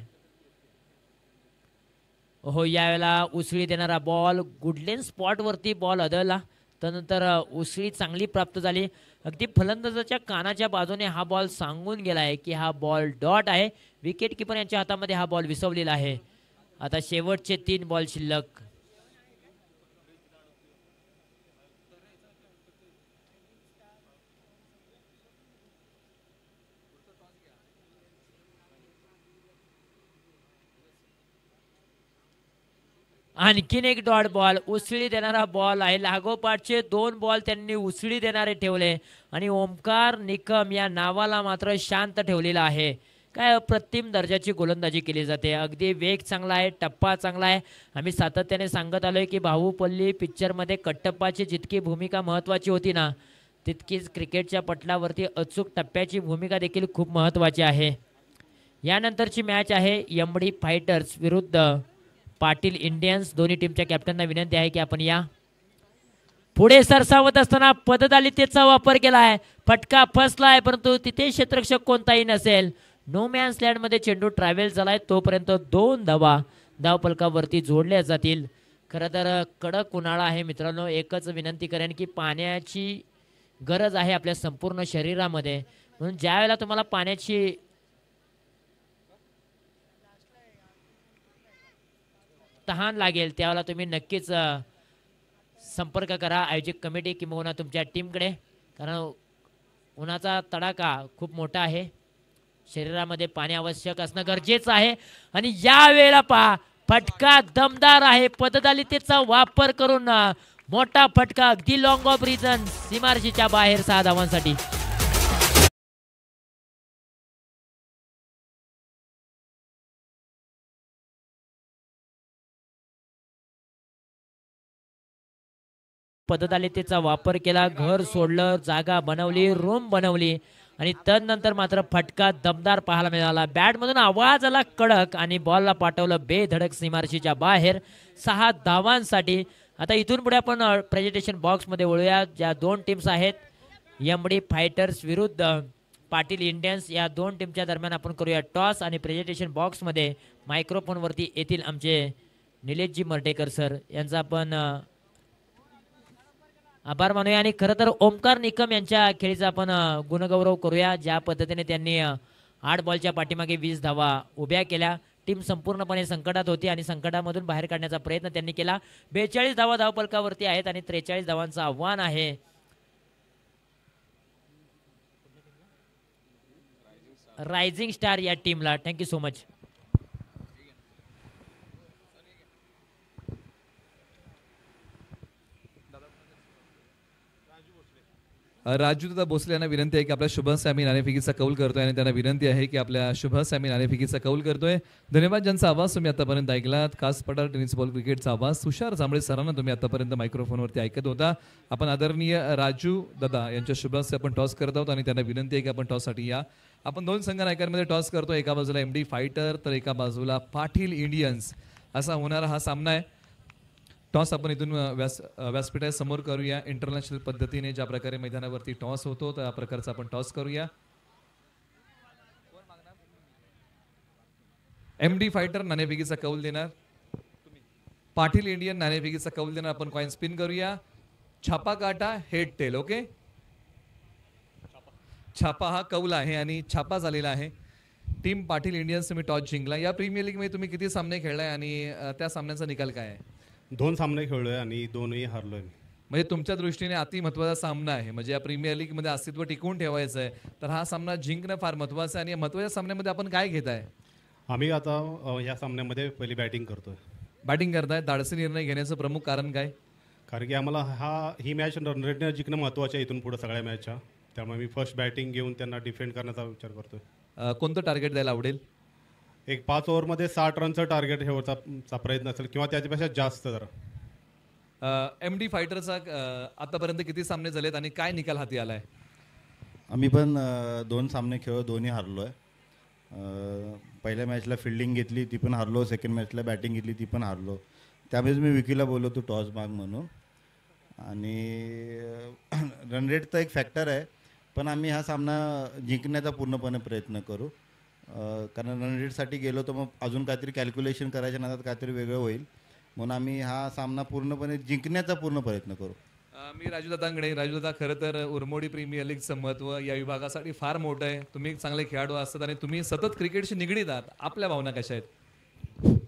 हो यावेळेला उसळी देणारा बॉल गुडलेन स्पॉटवरती बॉल आदळला. त्यानंतर उसळी चांगली प्राप्त झाली. अगदी फलंदाजाच्या कानाच्या बाजूने हा बॉल सांगून गेला आहे की हा बॉल डॉट आहे. विकेट किपर यांच्या हातामध्ये हा बॉल विसवलेला आहे. आता शेवटचे 3 बॉल शिल्लक. आणखीन एक डॉट बॉल. उसळी देणारा बॉल आहे. लागोपाठचे 2 बॉल त्यांनी उसळी देणारे ठेवले आणि ओमकार निकम या नावाला मात्र शांत ठेवलेला आहे. काय अप्रतिम दर्जाची गोलंदाजी केली जाते. अगदी वेग चांगला आहे. टप्पा चांगला आहे. आम्ही सातत्याने सांगत आलोय की बाहुबली पिक्चरमध्ये कट्टप्पाची जितकी भूमिका महत्त्वाची होती ना तितकीच क्रिकेटच्या पटलावरती अचूक टप्प्याची भूमिका देखील खूप महत्त्वाची आहे. यानंतरची मॅच आहे एमडी फायटर्स विरुद्ध पाटील इंडियन्स. दोन्ही टीमच्या कॅप्टनना विनंती आहे की आपण या. पुढे सरसावत असताना पदतालिकेचा वापर केला आहे. फटका फसलाय परंतु तिथे क्षेत्ररक्षक कोणताही नसेल. नो मॅन्स लँड मध्ये चेंडू ट्रॅव्हल झालाय. तोपर्यंत 2 धावा धावफलकावरती जोडल्या जातील. खरं तर कडक उन्हाळा आहे मित्रांनो. एकच विनंती करेन की पाण्याची गरज आहे आपल्या संपूर्ण शरीरामध्ये. म्हणून ज्या वेळेला तुम्हाला पाण्याची तहान लागेल त्यावेळेला तुम्ही नक्कीच संपर्क करा आयोजक कमिटी किंवा तुमच्या टीमकडे. कारण उन्हाचा तडाखा खूप मोठा आहे. शरीरामध्ये पाणी आवश्यक असणं गरजेचं आहे. आणि या वेळेला पहा फटका दमदार आहे. पदतालिकेचा वापर करून मोठा फटका अगदी लॉंग ऑफ रिजन सीमारेषेच्या बाहेर 6 धावांसाठी. पदतालिकेचा वापर केला. घर सोडलं. जागा बनवली. रूम बनवली आणि तदनंतर मात्र फटका दमदार पाहायला मिळाला. बॅटमधून आवाज आला कडक आणि बॉलला पाठवलं बेधडक सीमारेषेच्या बाहेर 6 धावांसाठी. आता इथून पुढे आपण प्रेझेंटेशन बॉक्समध्ये वळूया. ज्या 2 टीम्स आहेत एमडी फायटर्स विरुद्ध पाटील इंडियन्स या दोन टीमच्या दरम्यान आपण करूया टॉस आणि प्रेझेंटेशन बॉक्समध्ये मायक्रोफोनवरती येथील आमचे निलेशजी मर्टेकर सर यांचा आपण आभार मानूया आणि खरं तर ओमकार निकम यांच्या खेळीचा आपण गुणगौरव करूया. ज्या पद्धतीने त्यांनी 8 बॉलच्या पाठीमागे 20 धावा उभ्या केल्या. टीम संपूर्णपणे संकटात होती आणि संकटामधून बाहेर काढण्याचा प्रयत्न त्यांनी केला. 42 धावा धावफलकावरती आहेत आणि 43 धावांचं आव्हान आहे. रायझिंग स्टार या टीमला. Thank you so much. राजूदादा भोसले यांना विनंती आहे की आपल्या शुभ सॅमी नाणेफेकीचा कौल करतोय आणि त्यांना विनंती आहे की आपल्या शुभ सॅमी नाणेफेकीचा कौल करतोय. धन्यवाद. ज्यांचा आवाज तुम्ही आतापर्यंत ऐकलात, कास पठार टेनिस बॉल क्रिकेटचा आवाज तुषार जांभळे सरांना तुम्ही आतापर्यंत मायक्रोफोनवरती ऐकत होता. आपण आदरणीय राजू दादा यांच्या शुभास आपण टॉस करत आहोत आणि त्यांना विनंती आहे की आपण टॉससाठी या. आपण दोन संघ नायकांमध्ये टॉस करतो. एका बाजूला एमडी फायटर तर एका बाजूला पाटील इंडियन्स असा होणारा हा सामना आहे. टॉस आपण इथून व्यासपीठासमोर करूया. इंटरनॅशनल पद्धतीने ज्या प्रकारे मैदानावरती टॉस होतो त्या प्रकारचा आपण टॉस करूया. एमडी फायटर नाणेफेकीचा कौल देणार, पाटील इंडियन नाणेफेकीचा कौल देणार. आपण कॉइन स्पिन करूया. छापा काटा हेड टेल. ओके, छापा हा कौल आहे आणि छापा झालेला आहे. टीम पाटील इंडियन्स तुम्ही टॉस जिंकला. या प्रीमियर लीग मध्ये तुम्ही किती सामने खेळलाय आणि त्या सामन्याचा निकाल काय आहे? 2 सामने खेळलोय आणि 2ही हारलोय. म्हणजे तुमच्या दृष्टीने अति महत्त्वाचा सामना आहे. म्हणजे या प्रीमियर लीग मध्ये अस्तित्व टिकवून ठेवायचं आहे तर हा सामना जिंकणं फार महत्त्वाचं आहे. आणि या महत्त्वाच्या सामन्यामध्ये आपण काय घेत आहे? आम्ही आता या सामन्यामध्ये पहिली बॅटिंग करतोय. बॅटिंग करताय. धाडसी निर्णय घेण्याचं प्रमुख कारण काय? कारण की आम्हाला ही मॅच रन रेटने जिंकणं महत्त्वाचं आहे इथून पुढे सगळ्या मॅचच्या. त्यामुळे मी फर्स्ट बॅटिंग घेऊन त्यांना डिफेंड करण्याचा विचार करतोय. कोणतं टार्गेट द्यायला आवडेल? एक 5 ओव्हरमध्ये 60 रनचं टार्गेट ठेवायचा प्रयत्न असेल किंवा त्याच्यापेक्षा जास्त. जरा एमडी फायटरचा आतापर्यंत किती सामने झालेत आणि काय निकाल हाती आलाय? आम्ही पण 2 सामने खेळलो, दोन्ही हारलो आहे. पहिल्या मॅचला फिल्डिंग घेतली ती पण हारलो, सेकंड मॅचला बॅटिंग घेतली ती पण हारलो. त्यामुळेच मी विकीला बोललो तू टॉस माग म्हणून. आणि रन रेट तर एक फॅक्टर आहे पण आम्ही हा सामना जिंकण्याचा पूर्णपणे प्रयत्न करू. कारण रन रेटसाठी गेलो तर मग अजून काहीतरी कॅल्क्युलेशन करायच्या नंतर काहीतरी वेगळं होईल म्हणून आम्ही हा सामना पूर्णपणे जिंकण्याचा पूर्ण प्रयत्न करू. मी राजूदादांकडे. राजूदादा, खरं तर उरमोडी प्रीमियर लीगचं महत्त्व या विभागासाठी फार मोठं आहे. तुम्ही एक चांगले खेळाडू असतात आणि तुम्ही सतत क्रिकेटशी निगडीत आहात. आपल्या भावना कशा आहेत?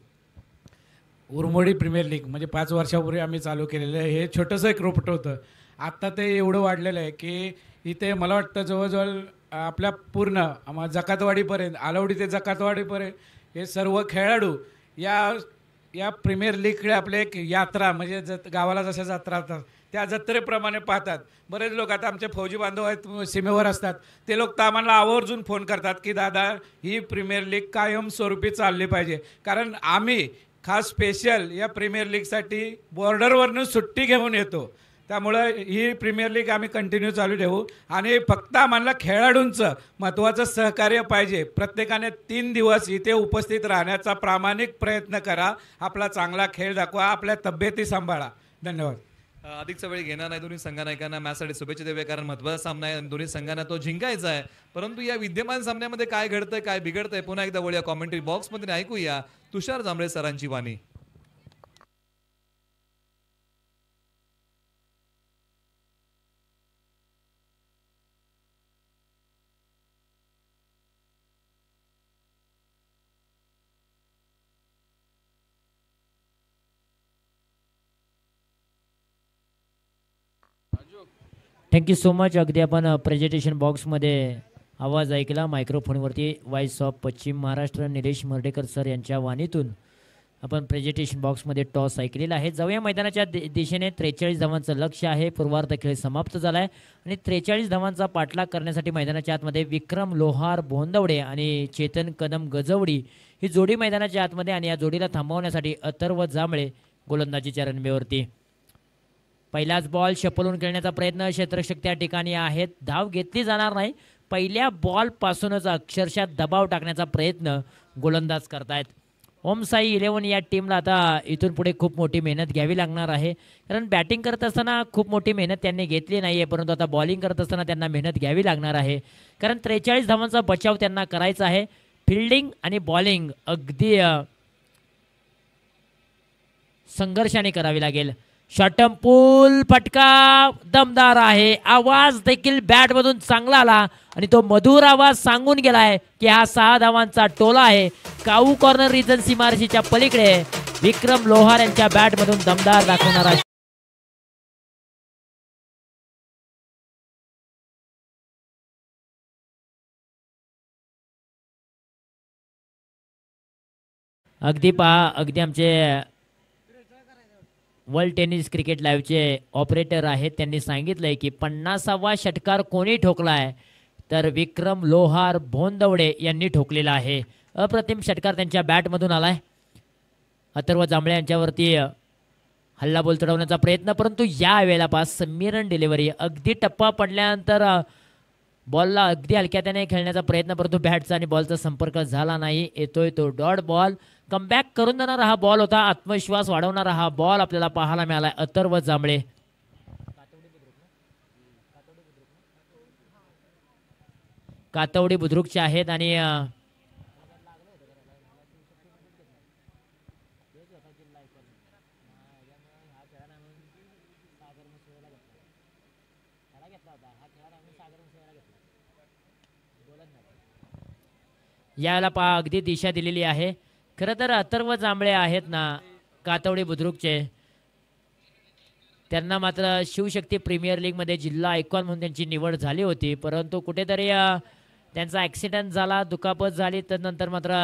उरमोडी प्रीमियर लीग म्हणजे 5 वर्षापूर्वी आम्ही चालू केलेलं आहे. हे छोटंसं एक रोपट होतं. आत्ता ते एवढं वाढलेलं आहे की इथे मला वाटतं जवळजवळ आपल्या पूर्ण जकातवाडीपर्यंत, आलवडी ते जकातवाडीपर्यंत हे सर्व खेळाडू या प्रीमियर लीगकडे आपले एक यात्रा म्हणजे गावाला जशा जत्रा असतात त्या जत्रेप्रमाणे पाहतात. बरेच लोक आता आमचे फौजी बांधव आहेत, सीमेवर असतात, ते लोक तर आम्हाला आवर्जून फोन करतात की दादा ही प्रीमियर लीग कायमस्वरूपी चालली पाहिजे. कारण आम्ही खास स्पेशल या प्रीमियर लीगसाठी बॉर्डरवरनं सुट्टी घेऊन येतो. त्यामुळं ही प्रीमियर लीग आम्ही कंटिन्यू चालू ठेवू. आणि फक्त आम्हाला खेळाडूंचं महत्त्वाचं सहकार्य पाहिजे. प्रत्येकाने 3 दिवस इथे उपस्थित राहण्याचा प्रामाणिक प्रयत्न करा. आपला चांगला खेळ दाखवा, आपल्या तब्येती सांभाळा. धन्यवाद. अधिकचा वेळ घेणार नाही. दोन्ही संघनायकांना मॅचसाठी शुभेच्छा देऊया कारण महत्त्वाचा सामना आहे. दोन्ही संघांना तो जिंकायचा आहे. परंतु या विद्यमान सामन्यामध्ये काय घडतंय, काय बिघडतंय, पुन्हा एकदा वळूया कॉमेंट्री बॉक्समध्ये ऐकूया तुषार जांभळे सरांची वाणी. Thank you so much. अगदी आपण प्रेझेंटेशन बॉक्समध्ये आवाज ऐकला. मायक्रोफोनवरती व्हॉइस ऑफ पश्चिम महाराष्ट्र निलेश मर्डेकर सर यांच्या वाणीतून आपण प्रेझेंटेशन बॉक्समध्ये टॉस ऐकलेला आहे. जाऊया मैदानाच्या दिशेने. 43 धावांचं लक्ष आहे. पूर्वार्ध खेळ समाप्त झाला आहे आणि 43 धावांचा पाठलाग करण्यासाठी मैदानाच्या आतमध्ये विक्रम लोहार बोंदवडे आणि चेतन कदम गजवडी ही जोडी मैदानाच्या आतमध्ये. आणि या जोडीला थांबवण्यासाठी अथर्व जांभळे गोलंदाजीच्या रणबेवरती. पहिलाच बॉल शपलून खेळण्याचा प्रयत्न. क्षेत्ररक्षक त्या ठिकाणी आहेत. धाव घेतली जाणार नाही. पहिल्या बॉलपासूनच अक्षरशः दबाव टाकण्याचा प्रयत्न गोलंदाज करतायत. ओम साई 11 या टीमला आता इथून पुढे खूप मोठी मेहनत घ्यावी लागणार आहे, कारण बॅटिंग करत असताना खूप मोठी मेहनत त्यांनी घेतली नाही आहे, परंतु आता बॉलिंग करत असताना त्यांना मेहनत घ्यावी लागणार आहे, कारण 43 धावांचा बचाव त्यांना करायचा आहे. फिल्डिंग आणि बॉलिंग अगदी संघर्षाने करावी लागेल. शॉर्टम पूल फटका दमदार आहे, आवाज देखील बॅट मधून चांगला आला आणि तो मधुर आवाज सांगून गेलाय की हा 6 धावांचा टोला आहे. काऊ कॉर्नर रिजन सीमारेषेच्या पलीकडे विक्रम लोहार यांच्या बॅट मधून दमदार दाखवणारा अगदी आमचे वर्ल्ड टेनिस क्रिकेट लाईव्हचे ऑपरेटर आहेत, त्यांनी सांगितलंय की 50वा षटकार कोणी ठोकलाय, तर विक्रम लोहार भोंदवडे यांनी ठोकलेला आहे. अप्रतिम षटकार त्यांच्या बॅटमधून आलाय. अथर्व जांभळे यांच्यावरती हल्ला बोल चढवण्याचा प्रयत्न, परंतु या वेळेला पास समीरन डिलिव्हरी अगदी टप्पा पडल्यानंतर बॉलला अगदी हलक्याने खेळण्याचा प्रयत्न, परंतु बॅटचा आणि बॉलचा संपर्क झाला नाही. येतोय तो डॉट बॉल. कमबॅक करून देणारा हा बॉल होता, आत्मविश्वास वाढवणारा हा बॉल आपल्याला पाहायला मिळाला. अथर्व जांभळे कातवडी बुद्रुकचे आहेत आणि याला पहा अगदी दिशा दिलेली आहे. खरं तर अथर्व जांभळे आहेत ना कातवडी बुद्रुकचे, त्यांना मात्र शिवशक्ती प्रीमियर लीगमध्ये जिल्हा आयकॉन म्हणून त्यांची निवड झाली होती, परंतु कुठेतरी त्यांचा ॲक्सिडेंट झाला, दुखापत झाली, त्यानंतर मात्र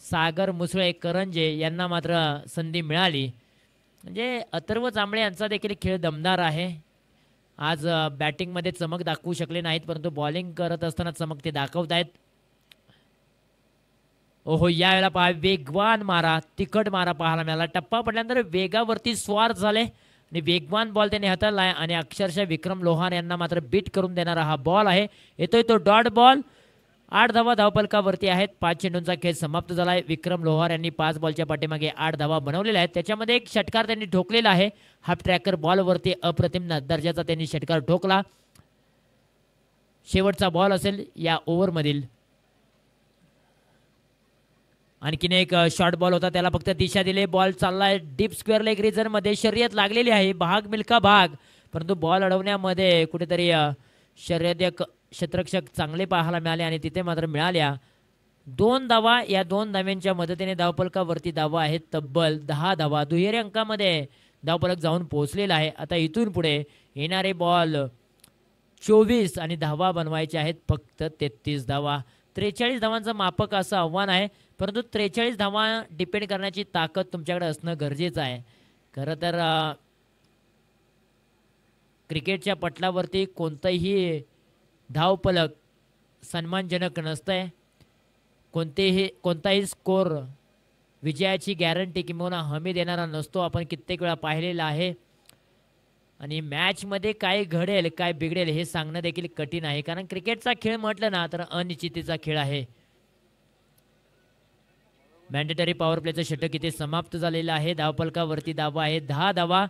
सागर मुसळे करंजे यांना मात्र संधी मिळाली. म्हणजे अथर्व जांभळे यांचा देखील खेळ दमदार आहे. आज बॅटिंगमध्ये चमक दाखवू शकले नाहीत, परंतु बॉलिंग करत असताना चमक ते दाखवत आहेत. ओहो, यावेळेला पहा वेगवान मारा, तिखट मारा पाहायला मिळाला. टप्पा पडल्यानंतर वेगावरती स्वार झाले आणि वेगवान बॉल त्याने हाताळलाय आणि अक्षरशः विक्रम लोहार यांना मात्र बीट करून देणारा हा बॉल आहे. येतोय तो डॉट बॉल. 8 धावा धावपलकावरती आहेत. 5 चेंडूंचा खेळ समाप्त झालाय. विक्रम लोहार यांनी 5 बॉलच्या पाठीमागे 8 धावा बनवलेल्या आहेत. त्याच्यामध्ये एक षटकार त्यांनी ठोकलेला आहे. हाफ ट्रॅकर बॉलवरती अप्रतिम दर्जाचा त्यांनी षटकार ठोकला. शेवटचा बॉल असेल या ओव्हरमधील. आणखीन एक शॉर्ट बॉल होता, त्याला फक्त दिशा दिली. बॉल चाललाय डीप स्क्वेअर लेग रिजन मध्ये. शर्यत लागलेली आहे, भाग मिल्का भाग, परंतु बॉल अडवण्यामध्ये कुठेतरी शर्यत क्षेत्ररक्षक चांगले पाहायला मिळाले आणि तिथे मात्र मिळाल्या 2 धावा. या 2 धाव्यांच्या मदतीने धावपलकावरती धावा आहेत तब्बल 10 धावा. दुहेरी अंकामध्ये धावपलक जाऊन पोहोचलेला आहे. आता इथून पुढे येणारे बॉल 24 आणि धावा बनवायचे आहेत फक्त 33 धावा. 43 धावांचं मापक असं आव्हान आहे, परंतु 43 धावा डिपेंड करण्याची ताकद तुमच्याकडे असणं गरजेचं आहे. खरं तर क्रिकेटच्या पटलावरती कोणतंही धावपलक सन्मानजनक नसतंय. कोणताही स्कोर विजयाची गॅरंटी किंवा हमी देणारा नसतो. आपण कित्येक वेळा पाहिलेलं आहे. आणि मॅचमध्ये काय घडेल काय बिघडेल हे सांगणं देखील कठीण आहे, कारण क्रिकेटचा खेळ म्हटलं ना तर अनिश्चिततेचा खेळ आहे. मॅन्डेटरी पॉवर प्लेचं षटक इथे समाप्त झालेलं आहे. धावपलकावरती धावा आहे 10 धावा.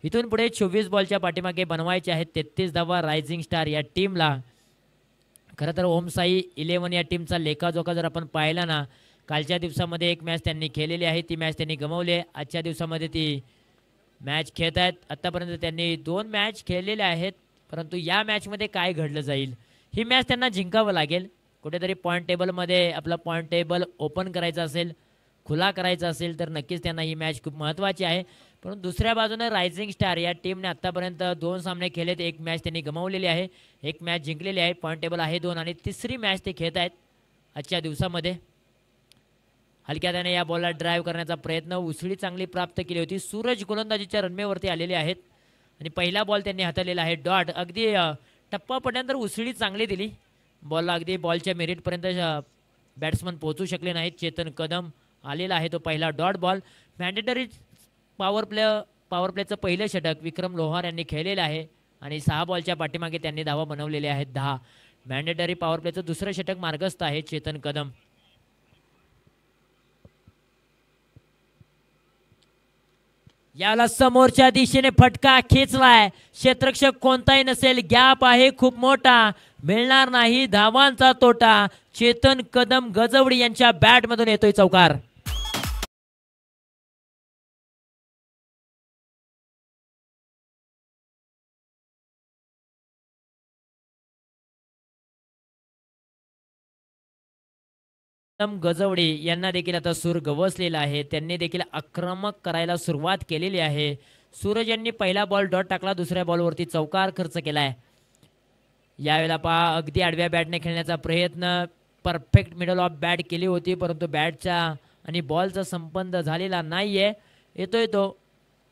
इथून पुढे 24 बॉलच्या पाठीमागे बनवायचे आहेत 33 धावा रायझिंग स्टार या टीमला. खरं तर ओम साई 11 या टीमचा लेखाजोखा जर आपण पाहिला ना, कालच्या दिवसामध्ये एक मॅच त्यांनी खेळलेली आहे, ती मॅच त्यांनी गमावली आहे. आजच्या दिवसामध्ये ती मॅच खेळत आहेत. आत्तापर्यंत त्यांनी 2 मॅच खेळलेल्या आहेत, परंतु या मॅचमध्ये काय घडलं जाईल, ही मॅच त्यांना जिंकावं लागेल. कुठेतरी पॉईंट टेबलमध्ये आपलं पॉईंट टेबल ओपन करायचं असेल, खुला करायचा असेल तर नक्कीच त्यांना ही मॅच खूप महत्त्वाची आहे. परंतु दुसऱ्या बाजूने रायझिंग स्टार या टीमने आत्तापर्यंत 2 सामने खेळलेत, 1 मॅच त्यांनी गमावलेली आहे, 1 मॅच जिंकलेली आहे. पॉईंट टेबल आहे 2 आणि तिसरी मॅच ते खेळत आहेत आजच्या दिवसामध्ये. हलक्याने या बॉलला ड्राईव्ह करण्याचा प्रयत्न, उसळी चांगली प्राप्त केली होती. सूरज गोलंदाजीच्या रनवेवरती आलेले आहेत आणि पहिला बॉल त्यांनी हाताळलेला आहे डॉट. अगदी टप्पा पडल्यानंतर उसळी चांगली दिली बॉलला, अगदी बॉलच्या मेरिटपर्यंत बॅट्समन पोहोचू शकले नाहीत. चेतन कदम आलेला आहे तो पहिला डॉट बॉल. मॅन्डेटरी पॉवर प्लेचं पहिलं षटक विक्रम लोहार यांनी खेळलेलं आहे आणि 6 बॉलच्या पाठीमागे त्यांनी धावा बनवलेल्या आहेत 10. मॅन्डेटरी पॉवर प्लेचं दुसरं षटक मार्गस्थ आहे चेतन कदम. याला समोरच्या दिशेने फटका खेचलाय, क्षेत्ररक्षक कोणताही नसेल, गॅप आहे खूप मोठा, मिळणार नाही धावांचा तोटा. चेतन कदम गजवडी यांच्या बॅट मधून येतोय चौकार. गजवडी यांना देखील आता सूर गवसलेला आहे, त्यांनी देखील आक्रमक करायला सुरुवात केलेली आहे. सूरज यांनी पहिला बॉल डॉट टाकला, दुसऱ्या बॉलवरती चौकार खर्च केलाय. यावेळेला पहा अगदी आडव्या बॅटने खेळण्याचा प्रयत्न, परफेक्ट मिडल ऑफ बॅट केली होती, परंतु बॅटचा आणि बॉलचा संबंध झालेला नाहीये. येतोय तो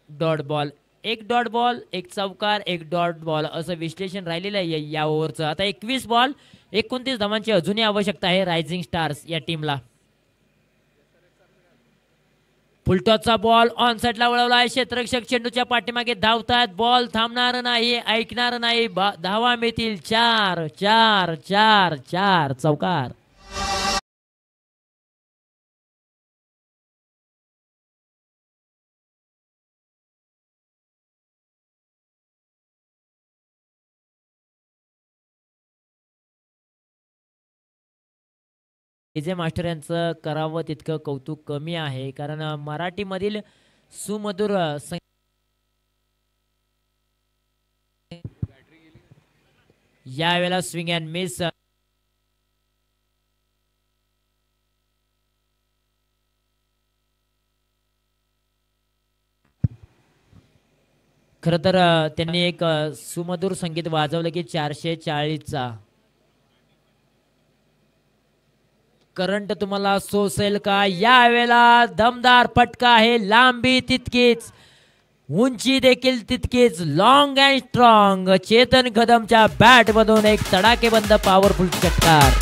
डॉट बॉल, एक डॉट बॉल, एक चौकार, एक डॉट बॉल असं विश्लेषण राहिलेलं आहे या ओव्हरचं. आता 21 बॉल 29 धावांची अजूनही आवश्यकता आहे रायझिंग स्टार्स या टीमला. फुलटॉसचा बॉल ऑन साइडला वळवला आहे, क्षेत्ररक्षक चेंडूच्या पाठीमागे धावतात, बॉल थांबणार नाही, ऐकणार नाही, धावा मिळतील 4 4 4 4 चौकार. विजय मास्टर यांचं करावं तितकं कौतुक कमी आहे, कारण मराठीमधील सुमधुर यावेळेला स्विंग अँड मिस. खर तर त्यांनी एक सुमधुर संगीत वाजवलं की 440चा करंट तुम्हाला सोसेल का. यावेळेला दमदार फटका आहे, लांबी तितकीच, उंची देखील तितकीच, लॉंग अँड स्ट्रॉंग. चेतन कदमच्या बॅट मधून एक तडाकेबंद पॉवरफुल षटकार.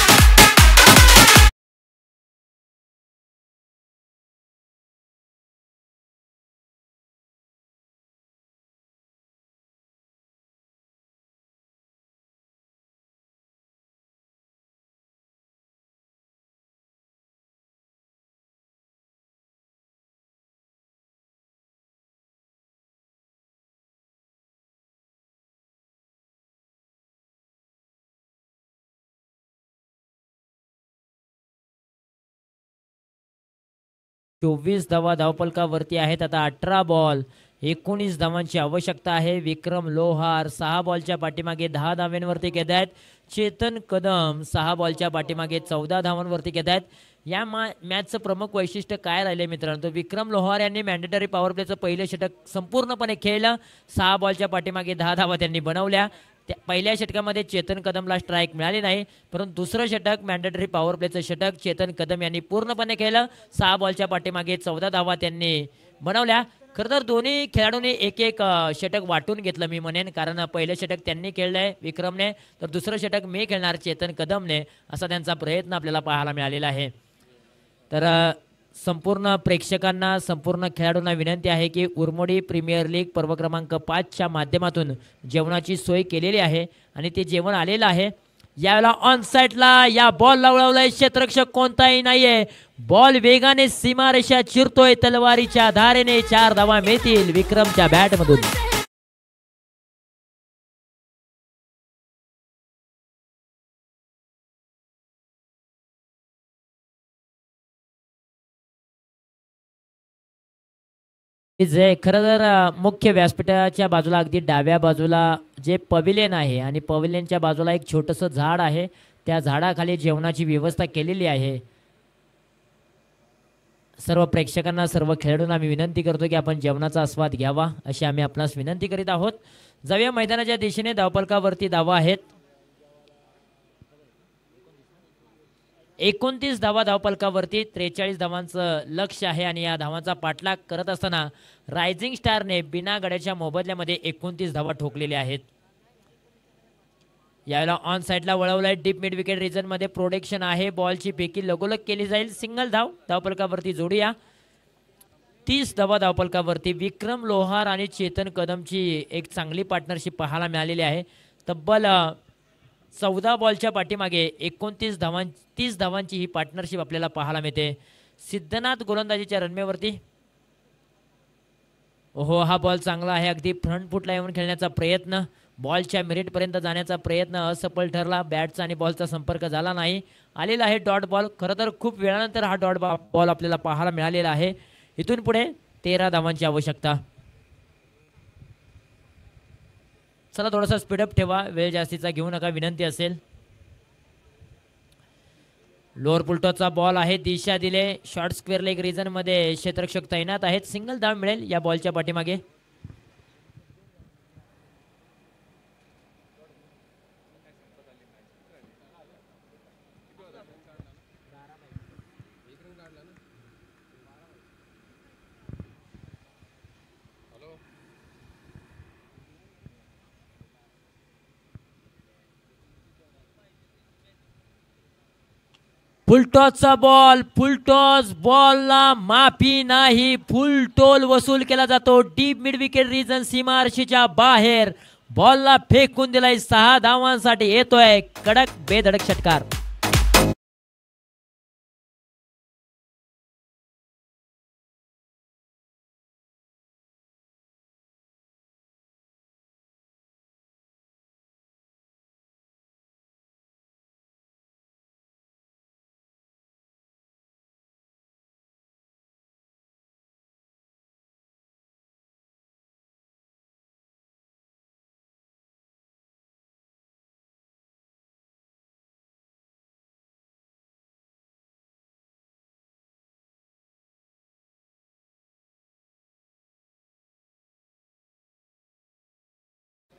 चोवीस धावा धावपलकावरती आहेत. आता 18 बॉल 19 धावांची आवश्यकता आहे. विक्रम लोहार 6 बॉलच्या पाठीमागे 10 धावांवरती घेत आहेत. चेतन कदम 6 बॉलच्या पाठीमागे 14 धावांवरती घेत आहेत. या मॅचचं प्रमुख वैशिष्ट्य काय राहिले मित्रांनो, विक्रम लोहार यांनी मॅन्डेटरी पॉवर प्लेचं पहिलं षटक संपूर्णपणे खेळलं. 6 बॉलच्या पाठीमागे 10 धावा त्यांनी बनवल्या. पहिल्या षटकामध्ये चेतन कदमला स्ट्राईक मिळाली नाही, परंतु दुसरं षटक मॅन्डेटरी पॉवर प्लेचं षटक चेतन कदम यांनी पूर्णपणे खेळलं. 6 बॉलच्या पाठीमागे 14 धावा त्यांनी बनवल्या. खरं तर दोन्ही खेळाडूंनी एक एक षटक वाटून घेतलं मी म्हणेन, कारण पहिलं षटक त्यांनी खेळलंय विक्रमने, तर दुसरं षटक मी खेळणार चेतन कदमने, असा त्यांचा प्रयत्न आपल्याला पाहायला मिळालेला आहे. तर संपूर्ण प्रेक्षकांना, संपूर्ण खेळाडूंना विनंती आहे की उरमोडी प्रीमियर लीग पर्व क्रमांक 5च्या माध्यमातून जेवणाची सोय केलेली आहे आणि ते जेवण आलेलं आहे. यावेळेला ऑन साइडला या बॉल उडवलाय, क्षेत्ररक्षक कोणताही नाहीये, बॉल वेगाने सीमारेषा चिरतोय, तलवारीच्या धारेने 4 धावा मिळतील विक्रमच्या बॅट मधून. खरं तर मुख्य व्यासपीठाच्या बाजूला अगदी डाव्या बाजूला जे पविलियन आहे आणि पविलियनच्या बाजूला एक छोटंसं झाड आहे, त्या झाडाखाली जेवणाची व्यवस्था केलेली आहे. सर्व प्रेक्षकांना, सर्व खेळाडूंना मी विनंती करतो की आपण जेवणाचा आस्वाद घ्यावा, अशी आम्ही आपणास विनंती करीत आहोत. जाऊया मैदानाच्या दिशेने. धावपलकावरती धावा आहेत 29 धावा धावपलकावरती, 43 धावांचं लक्ष आहे आणि या धावांचा पाठलाग करत असताना रायझिंग स्टारने बिना गड्याच्या मोबदल्यामध्ये 29 धावा ठोकलेल्या आहेत. यावेळेला ऑन साइडला वळवलाय, डीप मिड विकेट रिजन मध्ये प्रोटेक्शन आहे, बॉलची फेकी लगोलग केली जाईल. सिंगल धाव धावपलकावरती जोडूया. 30 धावा धावपलकावरती विक्रम लोहार आणि चेतन कदमची एक चांगली पार्टनरशिप पाहायला मिळालेली आहे. तब्बल 14 बॉलच्या पाठीमागे 30 धावांची ही पार्टनरशिप आपल्याला पाहायला मिळते. सिद्धनाथ गोलंदाजीच्या रनमेवरती हो, हा बॉल चांगला आहे. अगदी फ्रंट फुटला येऊन खेळण्याचा प्रयत्न, बॉलच्या मिरिटपर्यंत जाण्याचा प्रयत्न असफल ठरला. बॅटचा आणि बॉलचा संपर्क झाला नाही. आलेला आहे डॉट बॉल. खरं तर खूप वेळानंतर हा डॉट बॉल आपल्याला पाहायला मिळालेला आहे. इथून पुढे 13 धावांची आवश्यकता. चला थोडासा स्पीडअप ठेवा, वेळ जास्तीचा घेऊ नका, विनंती असेल. लोअर पुलटॉचा बॉल आहे, दिशा दिले. शॉर्ट स्क्वेअर लेग रिजन मध्ये क्षेत्ररक्षक तैनात आहेत. सिंगल धाव मिळेल या बॉलच्या पाठीमागे. फुलटॉसचा बॉल, फुलटॉस बॉलला माफी नाही. फुल टोल वसूल केला जातो. डीप मिड विकेट रिजन सीमारशीच्या बाहेर बॉलला फेकून दिलाय. 6 धावांसाठी येतोय कडक बेधडक षटकार.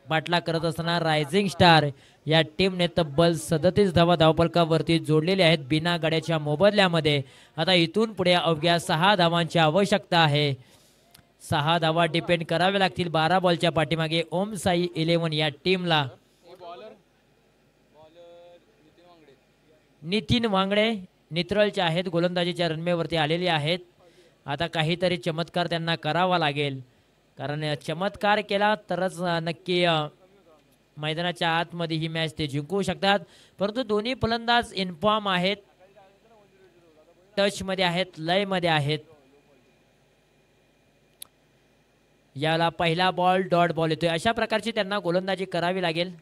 बाटला करत असताना रायझिंग स्टार या टीमने तब्बल 37 धावा धावफलकावरती जोडलेले आहेत बिना गड्याच्या मोबदल्यामध्ये. आता इथून पुढे अवघ्या 6 धावांची आवश्यकता आहे. 6 धावा डिपेंड कराव्या लागतील 12 बॉलच्या पाठीमागे ओम साई 11 या टीमला. नितीन वांगडे नित्रळचे आहेत, गोलंदाजीच्या रनवेवरती आलेले आहेत. आता काहीतरी चमत्कार त्यांना करावा लागेल, कारण चमत्कार केला तरच नक्की मैदानाच्या आतमध्ये ही मॅच ते जिंकू शकतात. परंतु दोन्ही फलंदाज इन्फॉर्म आहेत, टच मध्ये आहेत, लय मध्ये आहेत. याला पहिला बॉल डॉट बॉल येतोय. अशा प्रकारची त्यांना गोलंदाजी करावी लागेल.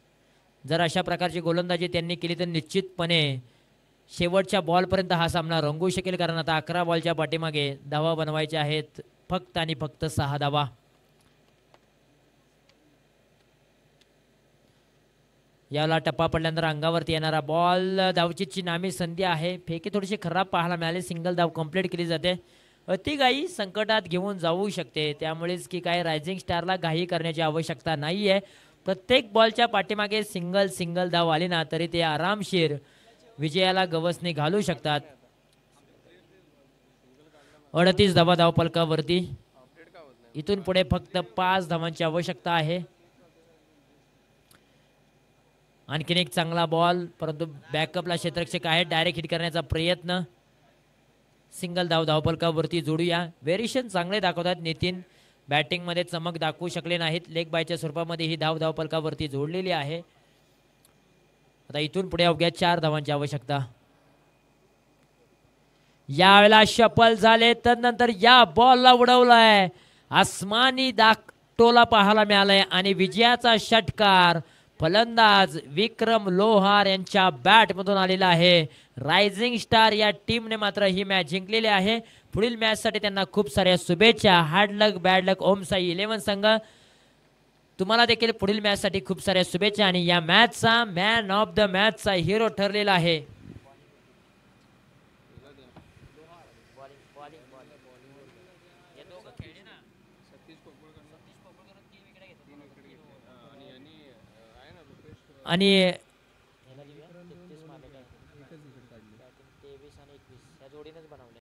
जर अशा प्रकारची गोलंदाजी त्यांनी केली तर निश्चितपणे शेवटच्या बॉलपर्यंत हा सामना रंगू शकेल, कारण आता 11 बॉलच्या पाठीमागे धावा बनवायच्या आहेत फक्त आणि फक्त 6 धावा. याला टप्पा पडल्यानंतर अंगावरती येणारा बॉल, धावचीची नामी संधी आहे. फेकी थोडीशी खराब पाहायला मिळाली. सिंगल धाव कंप्लीट केली जाते. अतिघाई संकटात घेऊन जाऊ शकते, त्यामुळेच की काय रायझिंग स्टारला घाई करण्याची आवश्यकता नाही आहे. प्रत्येक बॉलच्या पाठीमागे सिंगल सिंगल धाव आली ना तरी ते आरामशीर विजयाला गवसणी घालू शकतात. 38 धावा धावफलकावरती. इथून पुढे फक्त 5 धावांची आवश्यकता आहे. आणखीन एक चांगला बॉल, परंतु बॅकअपला क्षेत्ररक्षक आहे. डायरेक्ट हिट करण्याचा प्रयत्न. सिंगल धाव धावफलकावरती जोडूया. व्हेरिएशन चांगले दाखवतात नितीन. बॅटिंग मध्ये चमक दाखवू शकले नाहीत. लेग बायच्या स्वरूपामध्ये ही धाव धावफलकावरती जोडलेली आहे. आता इथून पुढे अवघ्या 4 धावांची आवश्यकता. यावेळेला शफल झाले तर नंतर या बॉलला उडवलाय. आसमानी टोला पाहायला मिळालाय आणि विजयाचा षटकार फलंदाज विक्रम लोहार यांच्या बॅट मधून आलेला आहे. रायझिंग स्टार या टीमने मात्र ही मॅच जिंकलेली आहे. पुढील मॅच साठी त्यांना खूप साऱ्या शुभेच्छा. हार्ड लक बॅड लक ओम साई 11 संघ, तुम्हाला देखील पुढील मॅच साठी खूप साऱ्या शुभेच्छा. आणि या मॅचचा मॅन ऑफ द मॅचचा हिरो ठरलेला आहे आणि